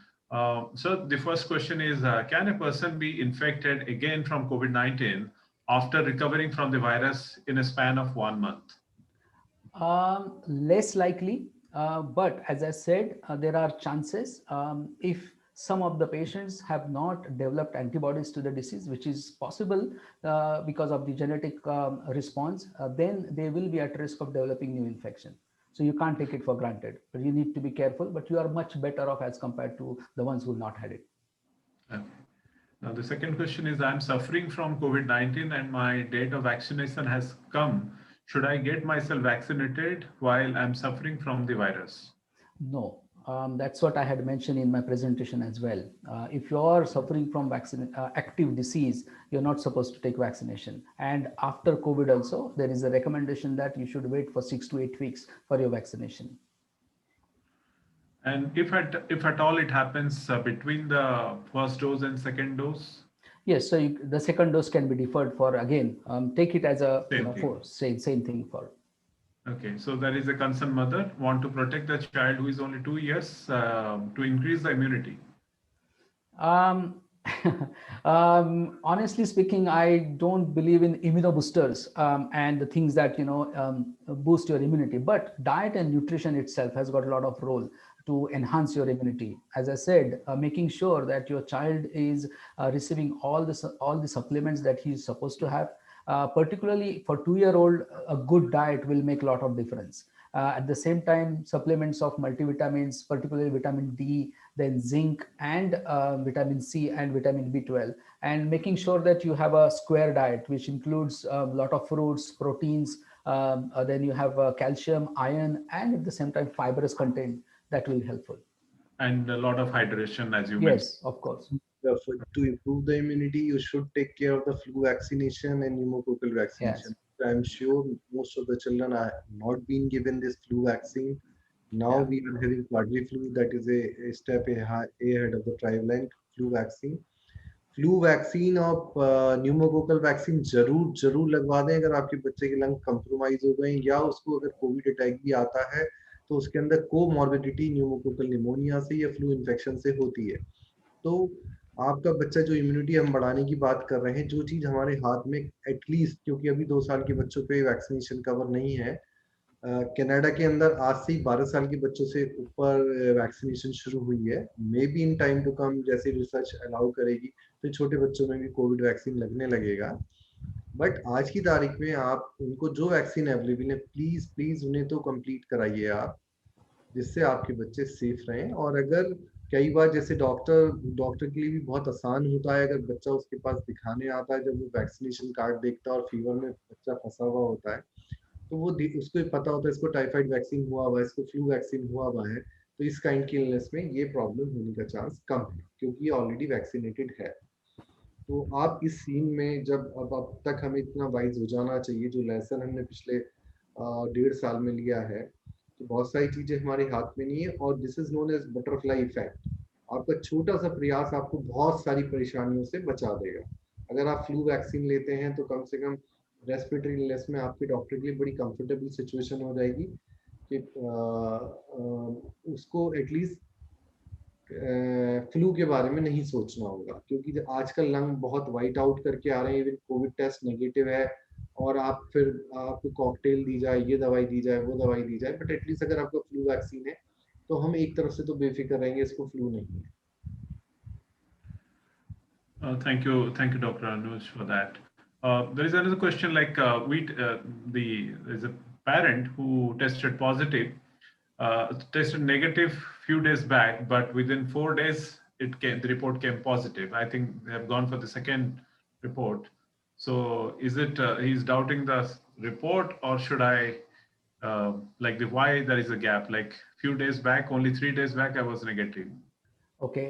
So the first question is, can a person be infected again from COVID-19 after recovering from the virus in a span of 1 month? Less likely, but as I said, there are chances if some of the patients have not developed antibodies to the disease, which is possible because of the genetic response, then they will be at risk of developing new infection. So you can't take it for granted, but you need to be careful, but you are much better off as compared to the ones who not had it. Okay. Now, the second question is, I'm suffering from COVID-19 and my date of vaccination has come. Should I get myself vaccinated while I'm suffering from the virus? No, that's what I had mentioned in my presentation as well. If you are suffering from active disease, you're not supposed to take vaccination. And after COVID also, there is a recommendation that you should wait for 6 to 8 weeks for your vaccination. And if at all it happens between the first dose and second dose? Yes, so the second dose can be deferred for again. Take it as a Same thing. for same thing for. Okay, so there is a concerned mother want to protect the child who is only 2 years to increase the immunity. Um, honestly speaking, I don't believe in immunoboosters and the things that boost your immunity. But diet and nutrition itself has got a lot of role to enhance your immunity. As I said, making sure that your child is receiving all the supplements that he's supposed to have. Particularly for 2-year-old, a good diet will make a lot of difference. At the same time, supplements of multivitamins, particularly vitamin D, then zinc and vitamin C and vitamin B12, and making sure that you have a square diet, which includes a lot of fruits, proteins, then you have calcium, iron, and at the same time, fibrous content that will be helpful. And a lot of hydration, as you mentioned. Yes, of course. To improve the immunity, you should take care of the flu vaccination and pneumococcal vaccination. Yes. I'm sure most of the children are not being given this flu vaccine. Now Yeah. we are having quadri-flu, that is a step ahead of the trivalent flu vaccine. Flu vaccine और pneumococcal vaccine जरूर जरूर लगवा दें अगर आपके बच्चे के lung compromise हो गए या उसको अगर कोविड अटैक भी आता है तो उसके अंदर कोमॉर्बिडिटी न्यूमोकोकल निमोनिया से या फ्लू इन्फेक्शन से होती है। तो आपका बच्चा जो इम्यूनिटी हम बढ़ाने की बात कर रहे हैं, जो चीज हमारे हाथ में एटलीस्ट, क्योंकि अभी 2 साल के बच्चों पे वैक्सीनेशन कवर नहीं है, कनाडा के अंदर आज से 12 साल के बच्चों से ऊपर वैक्सीनेशन शुरू हुई है। May be in time to come जैसे रिसर्च अलाउ करेगी तो छोटे बच्चों में भी कोविड वैक्सीन लगने लगेगा। बट आज की तारीख में आप उनको जो वैक्सीन अवेलेबल है, प्लीज प्लीज उन्हें तो कंप्लीट कराइए आप, जिससे आपके बच्चे सेफ रहें। और अगर कई बार जैसे डॉक्टर के लिए भी बहुत आसान होता है, अगर बच्चा उसके पास दिखाने आता है, जब वो वैक्सीनेशन कार्ड देखता है और फीवर में बच्चा फंसा हुआ होता है, तो वो उसको पता होता है इसको टाइफाइड वैक्सीन हुआ हुआ है, इसको फ्लू वैक्सीन हुआ हुआ है, तो इस काइंड की इलनेस में ये प्रॉब्लम होने का चांस कम है क्योंकि ये ऑलरेडी वैक्सीनेटेड है। तो आप इस सीन में जब अब तक हमें इतना वाइज हो जाना चाहिए, जो लेसन हमने पिछले 1.5 साल में लिया है, तो बहुत सारी चीजें हमारे हाथ में नहीं है और this is known as butterfly effect. आपका छोटा सा प्रयास आपको बहुत सारी परेशानियों से बचा देगा। अगर आप फ्लू वैक्सीन लेते हैं तो कम से कम रेस्पिरेटरी इलनेस में आपके डॉक्टर के लिए बड़ी कंफर्टेबल सिचुएशन हो जाएगी कि उसको एटलीस्ट फ्लू के बारे में नहीं सोचना होगा, क्योंकि आजकल लंग बहुत वाइट आउट करके आ रहे हैं, इवन कोविड टेस्ट नेगेटिव है और आप फिर आपको कॉकटेल दी जाए, ये दवाई दी जाए, वो दवाई दी जाए, बट एटलीस्ट अगर आपका फ्लू वैक्सीन है तो हम एक तरफ से तो बेफिक्र रहेंगे इसको फ्लू नहीं है। Thank you, Dr. Anuj, for that. There is another question like there's a parent who tested positive, tested negative few days back, but within 4 days the report came positive. I think they have gone for the second report. So is it he's doubting the report, or should I like the why there is a gap? Like few days back, only 3 days back, I was negative. Okay.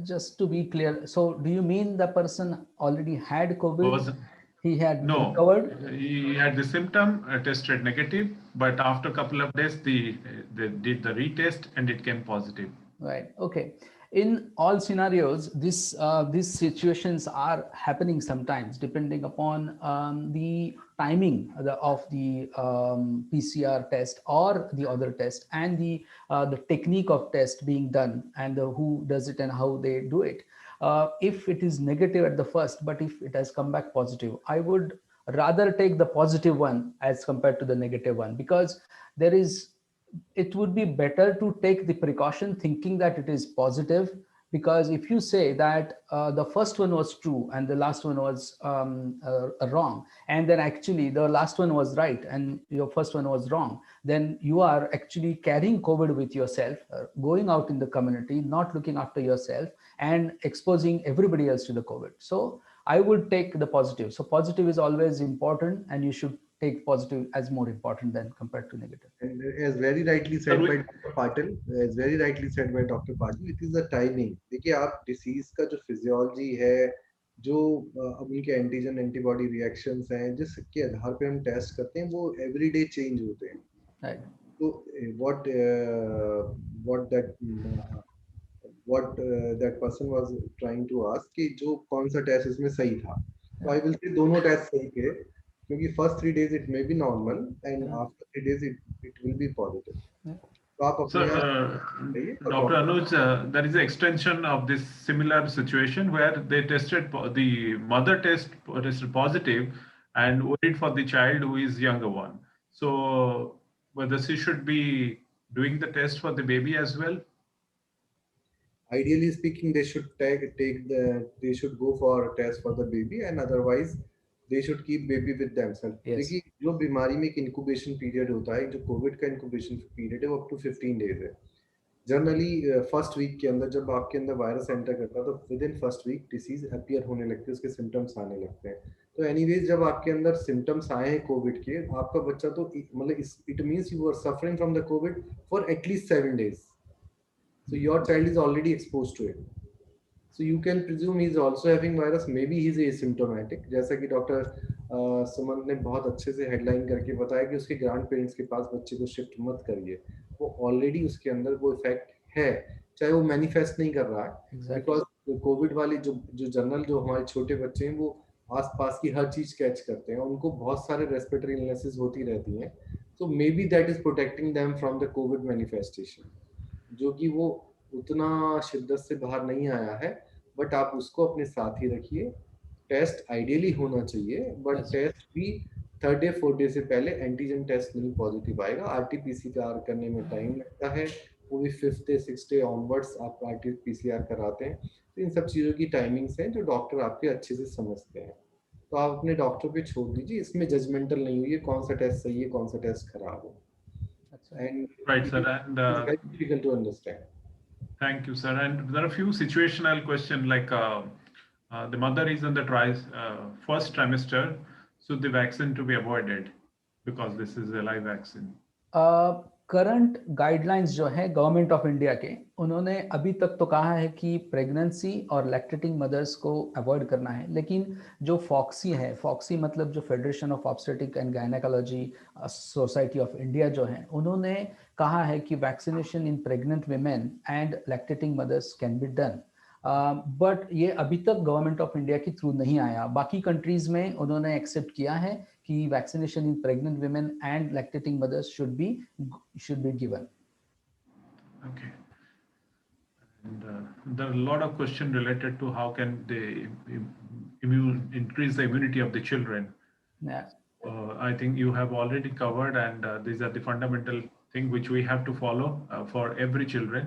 Just to be clear, so do you mean the person already had COVID? Was He had No, recovered? he had the symptom, tested negative, but after a couple of days, they did the retest and it came positive. Right. Okay. In all scenarios, these situations are happening sometimes, depending upon the timing of the PCR test or the other test, and the technique of test being done, and who does it and how they do it. If it is negative at the first, but if it has come back positive, I would rather take the positive one as compared to the negative one, because there is it would be better to take the precaution thinking that it is positive, because if you say that the first one was true and the last one was wrong, and then actually the last one was right and your first one was wrong, then you are actually carrying COVID with yourself, going out in the community, not looking after yourself, and exposing everybody else to the COVID. So I would take the positive. So positive is always important, and you should take positive as more important than compared to negative. And as very rightly Sir, said by Dr. Patil, as very rightly said by Dr. Patil, it is the timing. देखिए आप disease का जो physiology है, जो अब उनके antigen antibody reactions हैं, जिसके आधार पे हम टेस्ट करते हैं, वो एवरीडे चेंज होते हैं. Right. तो what what that that person was trying to ask कि जो कौन सा टेस्ट इसमें सही था. तो Yeah. I will say दोनों टेस्ट सही थे, क्योंकि first 3 days it may be normal and Yeah. after 3 days it will be positive. Yeah. तो आप so अपने आप बताइए और Dr. Doctor Anuj, there is an extension of this similar situation where they tested the mother tested positive and worried for the child who is younger one. So whether she should be doing the test for the baby as well. ideally speaking they should they should go for a test for the baby and otherwise they should keep baby with themselves. Yes. देखिए जो बीमारी में एक incubation period होता है, जो Covid का incubation period है वो अप टू 15 डेज है. जनरली फर्स्ट वीक के अंदर जब आपके अंदर वायरस एंटर करता है तो within first week disease appear होने लगती है, उसके सिम्टम्स आने लगते हैं. तो एनीवेज जब आपके अंदर सिम्टम्स आए हैं कोविड के, आपका बच्चा तो मतलब it means you are suffering from the covid for at least 7 days. So your child is already exposed to it. So you can presume he's also having virus. Maybe he's asymptomatic. जैसा कि doctor Sumant ने बहुत अच्छे से headline करके बताया कि उसके ग्रैंड पेरेंट्स के पास बच्चे को शिफ्ट मत करिए, वो ऑलरेडी उसके अंदर वो इफेक्ट है, चाहे वो मैनिफेस्ट नहीं कर रहा है. बिकॉज कोविड वाले जो जो जनरल जो हमारे छोटे बच्चे हैं वो आसपास की हर चीज कैच करते हैं, उनको बहुत सारे रेस्पिरेटरी इलनेसेस होती रहती हैं. So maybe that is protecting them from the COVID manifestation. जो कि वो उतना शिद्दत से बाहर नहीं आया है, बट आप उसको अपने साथ ही रखिए. टेस्ट आइडियली होना चाहिए, बट Yes. टेस्ट भी थर्ड डे फोर्थ डे से पहले एंटीजन टेस्ट नहीं पॉजिटिव आएगा. आरटीपीसीआर करने में टाइम लगता है, वो भी fifth day six day onwards आप आरटीपीसीआर कराते हैं. तो इन सब चीज़ों की टाइमिंग्स हैं जो डॉक्टर आपके अच्छे से समझते हैं. तो आप अपने डॉक्टर पे छोड़ दीजिए, इसमें जजमेंटल नहीं हुई है कौन सा टेस्ट सही है कौन सा टेस्ट खराब है. That's right. And Right, it sir. is And very difficult to understand. thank you, sir. And there are a few situational questions like the mother is in the first trimester, so the vaccine to be avoided because this is a live vaccine. Current guidelines जो है government of India के, उन्होंने अभी तक तो कहा है कि प्रेगनेंसी और लैक्टेटिंग मदर्स को अवॉइड करना है, लेकिन जो फॉक्सी है, फॉक्सी मतलब जो federation of obstetric and gynaecology society of India जो है, उन्होंने कहा है कि vaccination in pregnant women and lactating mothers can be done, but ये अभी तक गवर्नमेंट ऑफ इंडिया के थ्रू नहीं आया. बाकी कंट्रीज में उन्होंने एक्सेप्ट किया है कि vaccination in pregnant women and lactating mothers should be given. Okay. And there are a lot of questions related to how can they increase the immunity of the children. Yeah. I think you have already covered, and these are the fundamental thing which we have to follow for every children.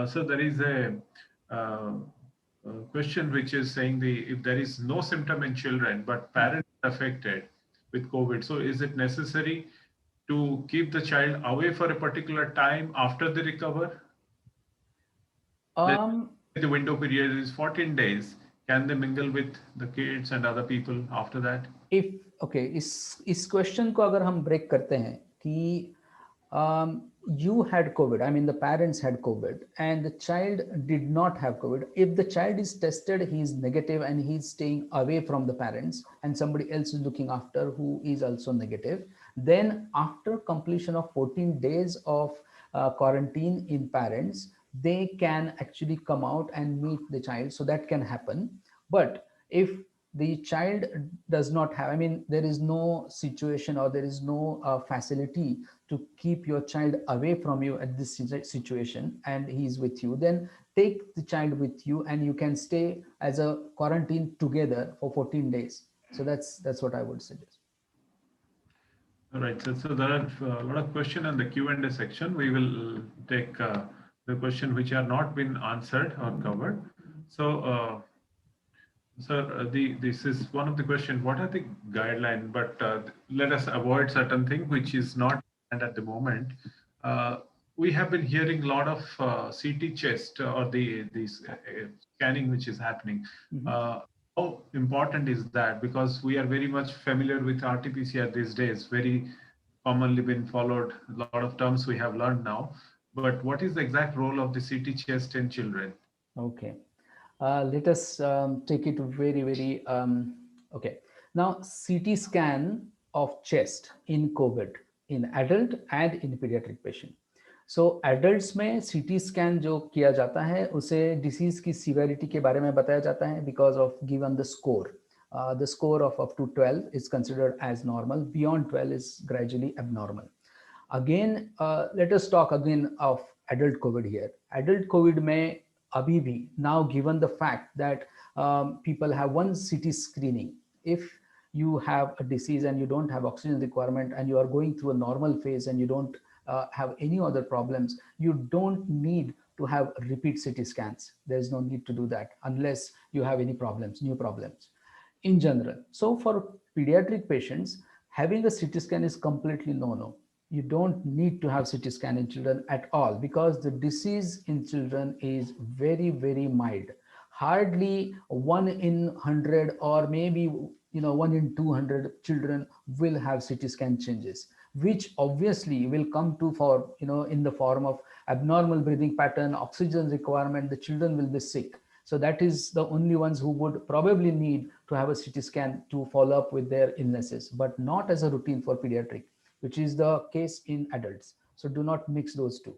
So there is a question which is saying if there is no symptom in children but parents are affected with COVID, so is it necessary to keep the child away for a particular time after they recover? Um, The window period is 14 days. can they mingle with the kids and other people after that? if okay, इस question को अगर हम break करते हैं कि you had COVID, I mean the parents had COVID and the child did not have COVID. If the child is tested, he is negative and he's staying away from the parents and somebody else is looking after who is also negative, then after completion of 14 days of quarantine in parents, they can actually come out and meet the child. So that can happen. But if the child does not have, I mean, there is no situation or there is no facility to keep your child away from you at this situation and he is with you, then take the child with you and you can stay as a quarantine together for 14 days. So that's what I would suggest. All right. So there are a lot of question in the Q&A section. We will take the question which are not been answered or covered. So, sir, this is one of the question. What are the guideline? But let us avoid certain thing which is not and at the moment. Uh, we have been hearing a lot of CT chest or the scanning which is happening. Mhm. How important is that? Because we are very much familiar with RT-PCR these days, very commonly been followed. A lot of terms we have learned now. But what is the exact role of the CT chest in children? Okay. Let us take it very okay. Now, CT scan of chest in COVID in adult and in pediatric patient. So adults में CT scan जो किया जाता है उसे disease की severity के बारे में बताया जाता है because of given the score. The score of up to 12 is considered as normal. Beyond 12 is gradually abnormal. Again, let us talk again of adult COVID here. Adult COVID में अभी भी, now given the fact that people have one CT screening, if you have a disease and you don't have oxygen requirement and you are going through a normal phase and you don't have any other problems, you don't need to have repeat CT scans. There's no need to do that unless you have any problems, new problems in general. So for pediatric patients, having a CT scan is completely no. You don't need to have CT scan in children at all because the disease in children is very mild. Hardly 1 in 100 or maybe 1 in 200 children will have CT scan changes, which obviously will come to for in the form of abnormal breathing pattern, oxygen requirement. The children will be sick. So that is the only ones who would probably need to have a CT scan to follow up with their illnesses, but not as a routine for pediatric, which is the case in adults. So do not mix those two.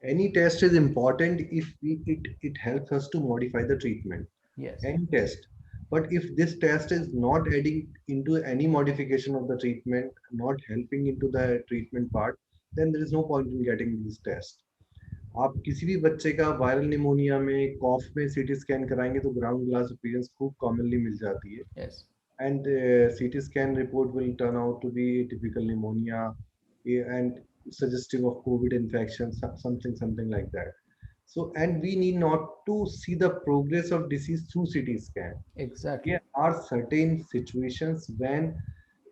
Any test is important if it helps us to modify the treatment. Yes. Any test. But if this test is not adding into any modification of the treatment, not helping into the treatment part, then there is no point in getting these tests. आप किसी भी बच्चे का viral pneumonia में कॉफ में CT scan कराएंगे तो ground glass appearance खूब कॉमनली मिल जाती है Yes. and CT scan report will turn out to be typical pneumonia and suggestive of COVID infection, something like that. So, and we need not to see the progress of disease through CT scan. Exactly. There are certain situations when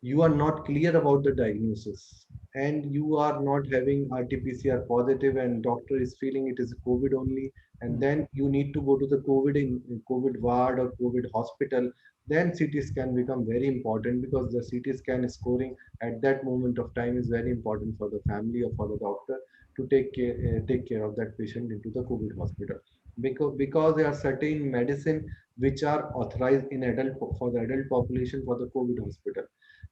you are not clear about the diagnosis and you are not having RT-PCR positive and doctor is feeling it is COVID only, and then you need to go to the in COVID ward or COVID hospital, then CT scan become very important because the CT scan scoring at that moment of time is very important for the family or for the doctor to take care of that patient into the COVID hospital. Because there are certain medicine which are authorized in adult for the adult population for the COVID hospital.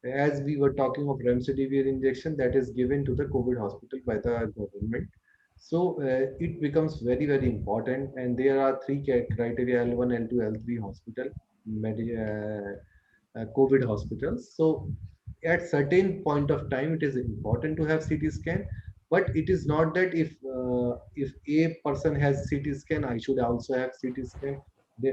As we were talking of remdesivir injection that is given to the COVID hospital by the government. So it becomes very important, and there are three criteria: L1, L2, L3 hospital, COVID hospitals. So at certain point of time, it is important to have CT scan, but it is not that if a person has CT scan, I should also have CT scan.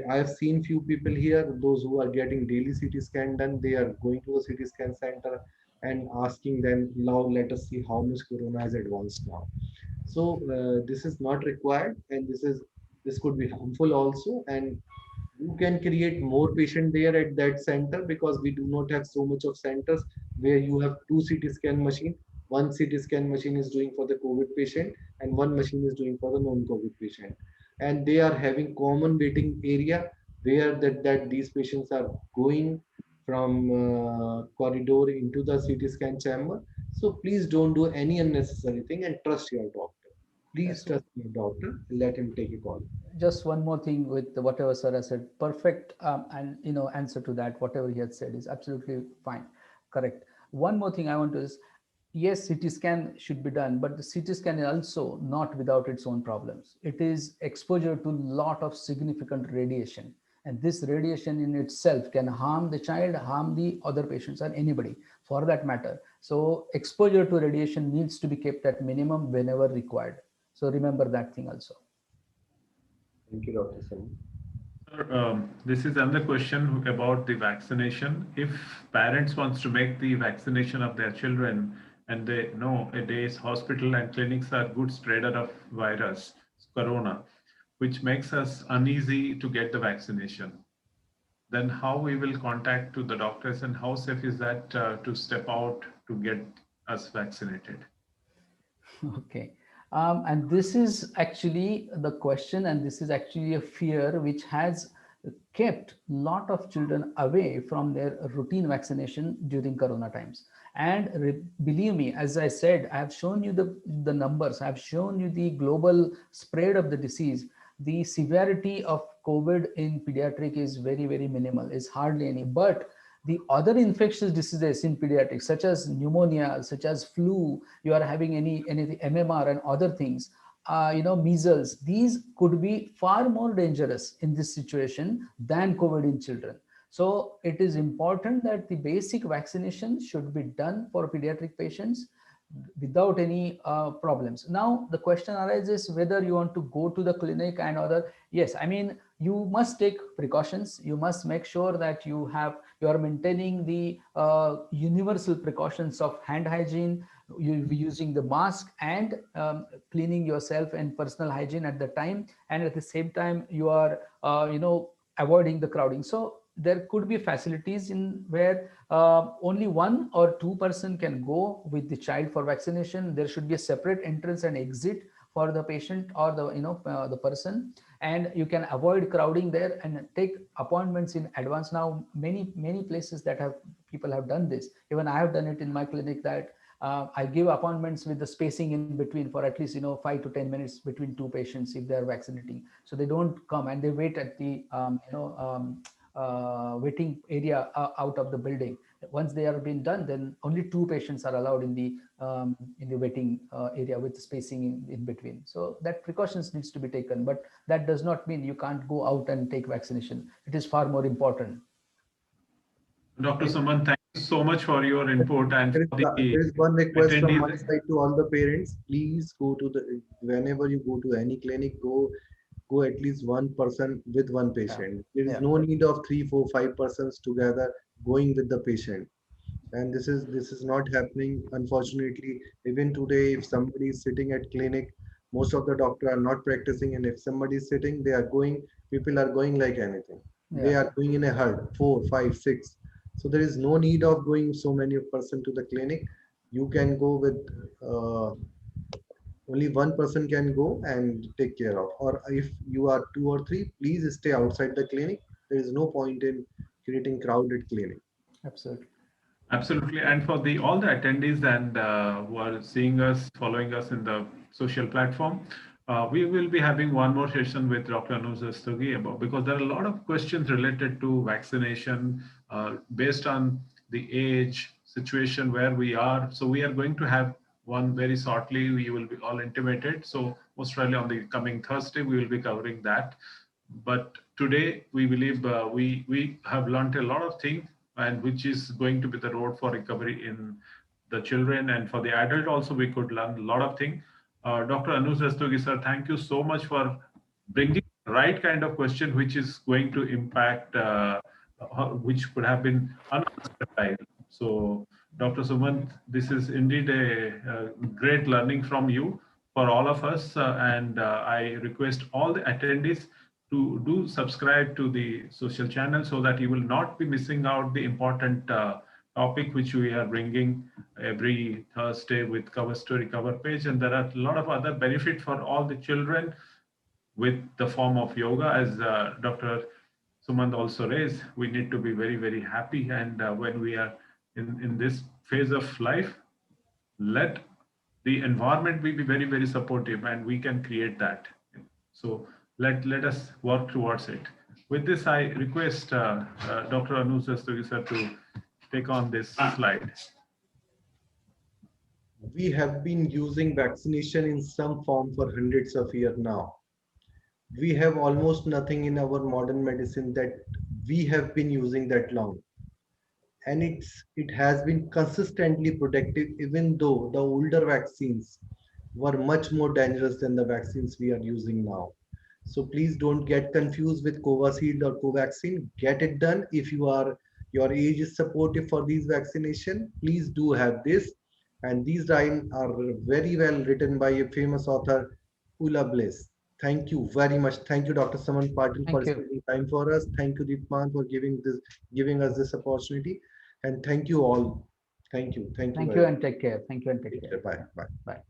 I have seen few people here, those who are getting daily CT scan done, they are going to a CT scan center and asking them, now let us see how much corona has advanced now. So this is not required, and this could be harmful also, and you can create more patient there at that center because we do not have so much of centers where you have two CT scan machine. One CT scan machine is doing for the COVID patient and one machine is doing for the non-COVID patient. And they are having common waiting area where that these patients are going from corridor into the CT scan chamber. So please don't do any unnecessary thing and trust your doctor. Please Yes. trust your doctor and let him take a call. Just one more thing with whatever sir has said. Perfect, and answer to that. Whatever he had said is absolutely fine, correct. One more thing I want to is, yes, CT scan should be done, but the CT scan is also not without its own problems. It is exposure to lot of significant radiation, and this radiation in itself can harm the child, harm the other patients, and anybody for that matter. So exposure to radiation needs to be kept at minimum whenever required. So remember that thing also. Thank you, Dr. Sam. Sir, this is another question about the vaccination. If parents wants to make the vaccination of their children and they know a day's hospital and clinics are good spreader of virus, corona, which makes us uneasy to get the vaccination, then how we will contact to the doctors and how safe is that to step out to get us vaccinated? Okay. And this is actually the question, and this is actually a fear which has kept a lot of children away from their routine vaccination during Corona times. And believe me, as I said, I have shown you the numbers, I have shown you the global spread of the disease. The severity of COVID in pediatric is very, very minimal, is hardly any. But the other infectious diseases in pediatrics, such as pneumonia, such as flu, you are having any MMR and other things, measles, these could be far more dangerous in this situation than COVID in children. So it is important that the basic vaccination should be done for pediatric patients without any problems. Now the question arises whether you want to go to the clinic and other. Yes, I mean, you must take precautions. You must make sure that you are maintaining the universal precautions of hand hygiene. You'll be using the mask and cleaning yourself and personal hygiene at the time, and at the same time you are avoiding the crowding. So there could be facilities in where only 1 or 2 person can go with the child for vaccination. There should be a separate entrance and exit for the patient or the person, and you can avoid crowding there and take appointments in advance. Now many places that have people have done this. Even I have done it in my clinic, that I give appointments with the spacing in between for at least 5 to 10 minutes between two patients if they are vaccinating, so they don't come and they wait at the waiting area out of the building. Once they are being done, then only two patients are allowed in the waiting area with spacing in between. So that precautions needs to be taken, but that does not mean you can't go out and take vaccination. It is far more important. Dr. Suman, thank you so much for your input and There is, for the there is one request from my attendees. side to all the parents. Please go to the whenever you go to any clinic, go at least one person with one Yeah, patient. There is yeah, no need of 3, 4, 5 persons together going with the patient. And this is not happening, unfortunately. Even today, if somebody is sitting at clinic, most of the doctor are not practicing, and if somebody is sitting, they are going. People are going like anything. They yeah. are going in a herd, 4, 5, 6. So there is no need of going so many person to the clinic. You can go with uh, only one person can go and take care of. Or if you are 2 or 3, please stay outside the clinic. There is no point in creating crowded clinic. Absolutely. Absolutely. And for the all the attendees and who are seeing us, following us in the social platform, we will be having one more session with Dr. Anuj Rastogi about, because there are a lot of questions related to vaccination based on the age situation where we are. So we are going to have one very shortly. We will be all intimated. So most probably on the coming Thursday, we will be covering that. But today, we believe we have learned a lot of things, and which is going to be the road for recovery in the children and for the adult also. We could learn a lot of things. Dr. Anuj Rastogi, sir, thank you so much for bringing the right kind of question, which is going to impact, which could have been unanswered. So, Dr. Sumant, this is indeed a great learning from you for all of us, and I request all the attendees to do subscribe to the social channel so that you will not be missing out the important topic which we are bringing every Thursday with cover story, cover page. And there are a lot of other benefit for all the children with the form of yoga, as Dr. Sumant also raised, we need to be very, very happy. And when we are in this phase of life, let the environment be very, very supportive, and we can create that. So let us work towards it. With this, I request Dr. Anuj Rastogi sir to take on this slide. We have been using vaccination in some form for hundreds of years now. We have almost nothing in our modern medicine that we have been using that long. And it has been consistently protective, even though the older vaccines were much more dangerous than the vaccines we are using now. So please don't get confused with Covishield or Covaxin. Get it done. If your age is supportive for these vaccination, please do have this. And these lines are very well written by a famous author, Ula Bliss. Thank you very much. Thank you, Dr. Sumant Patil, for Thank you. spending time for us. Thank you, Deepman, for giving us this opportunity. And thank you all. Thank you. Thank you Thank very you much. and take care. Thank you and take Take care. care. Bye. Bye. Bye.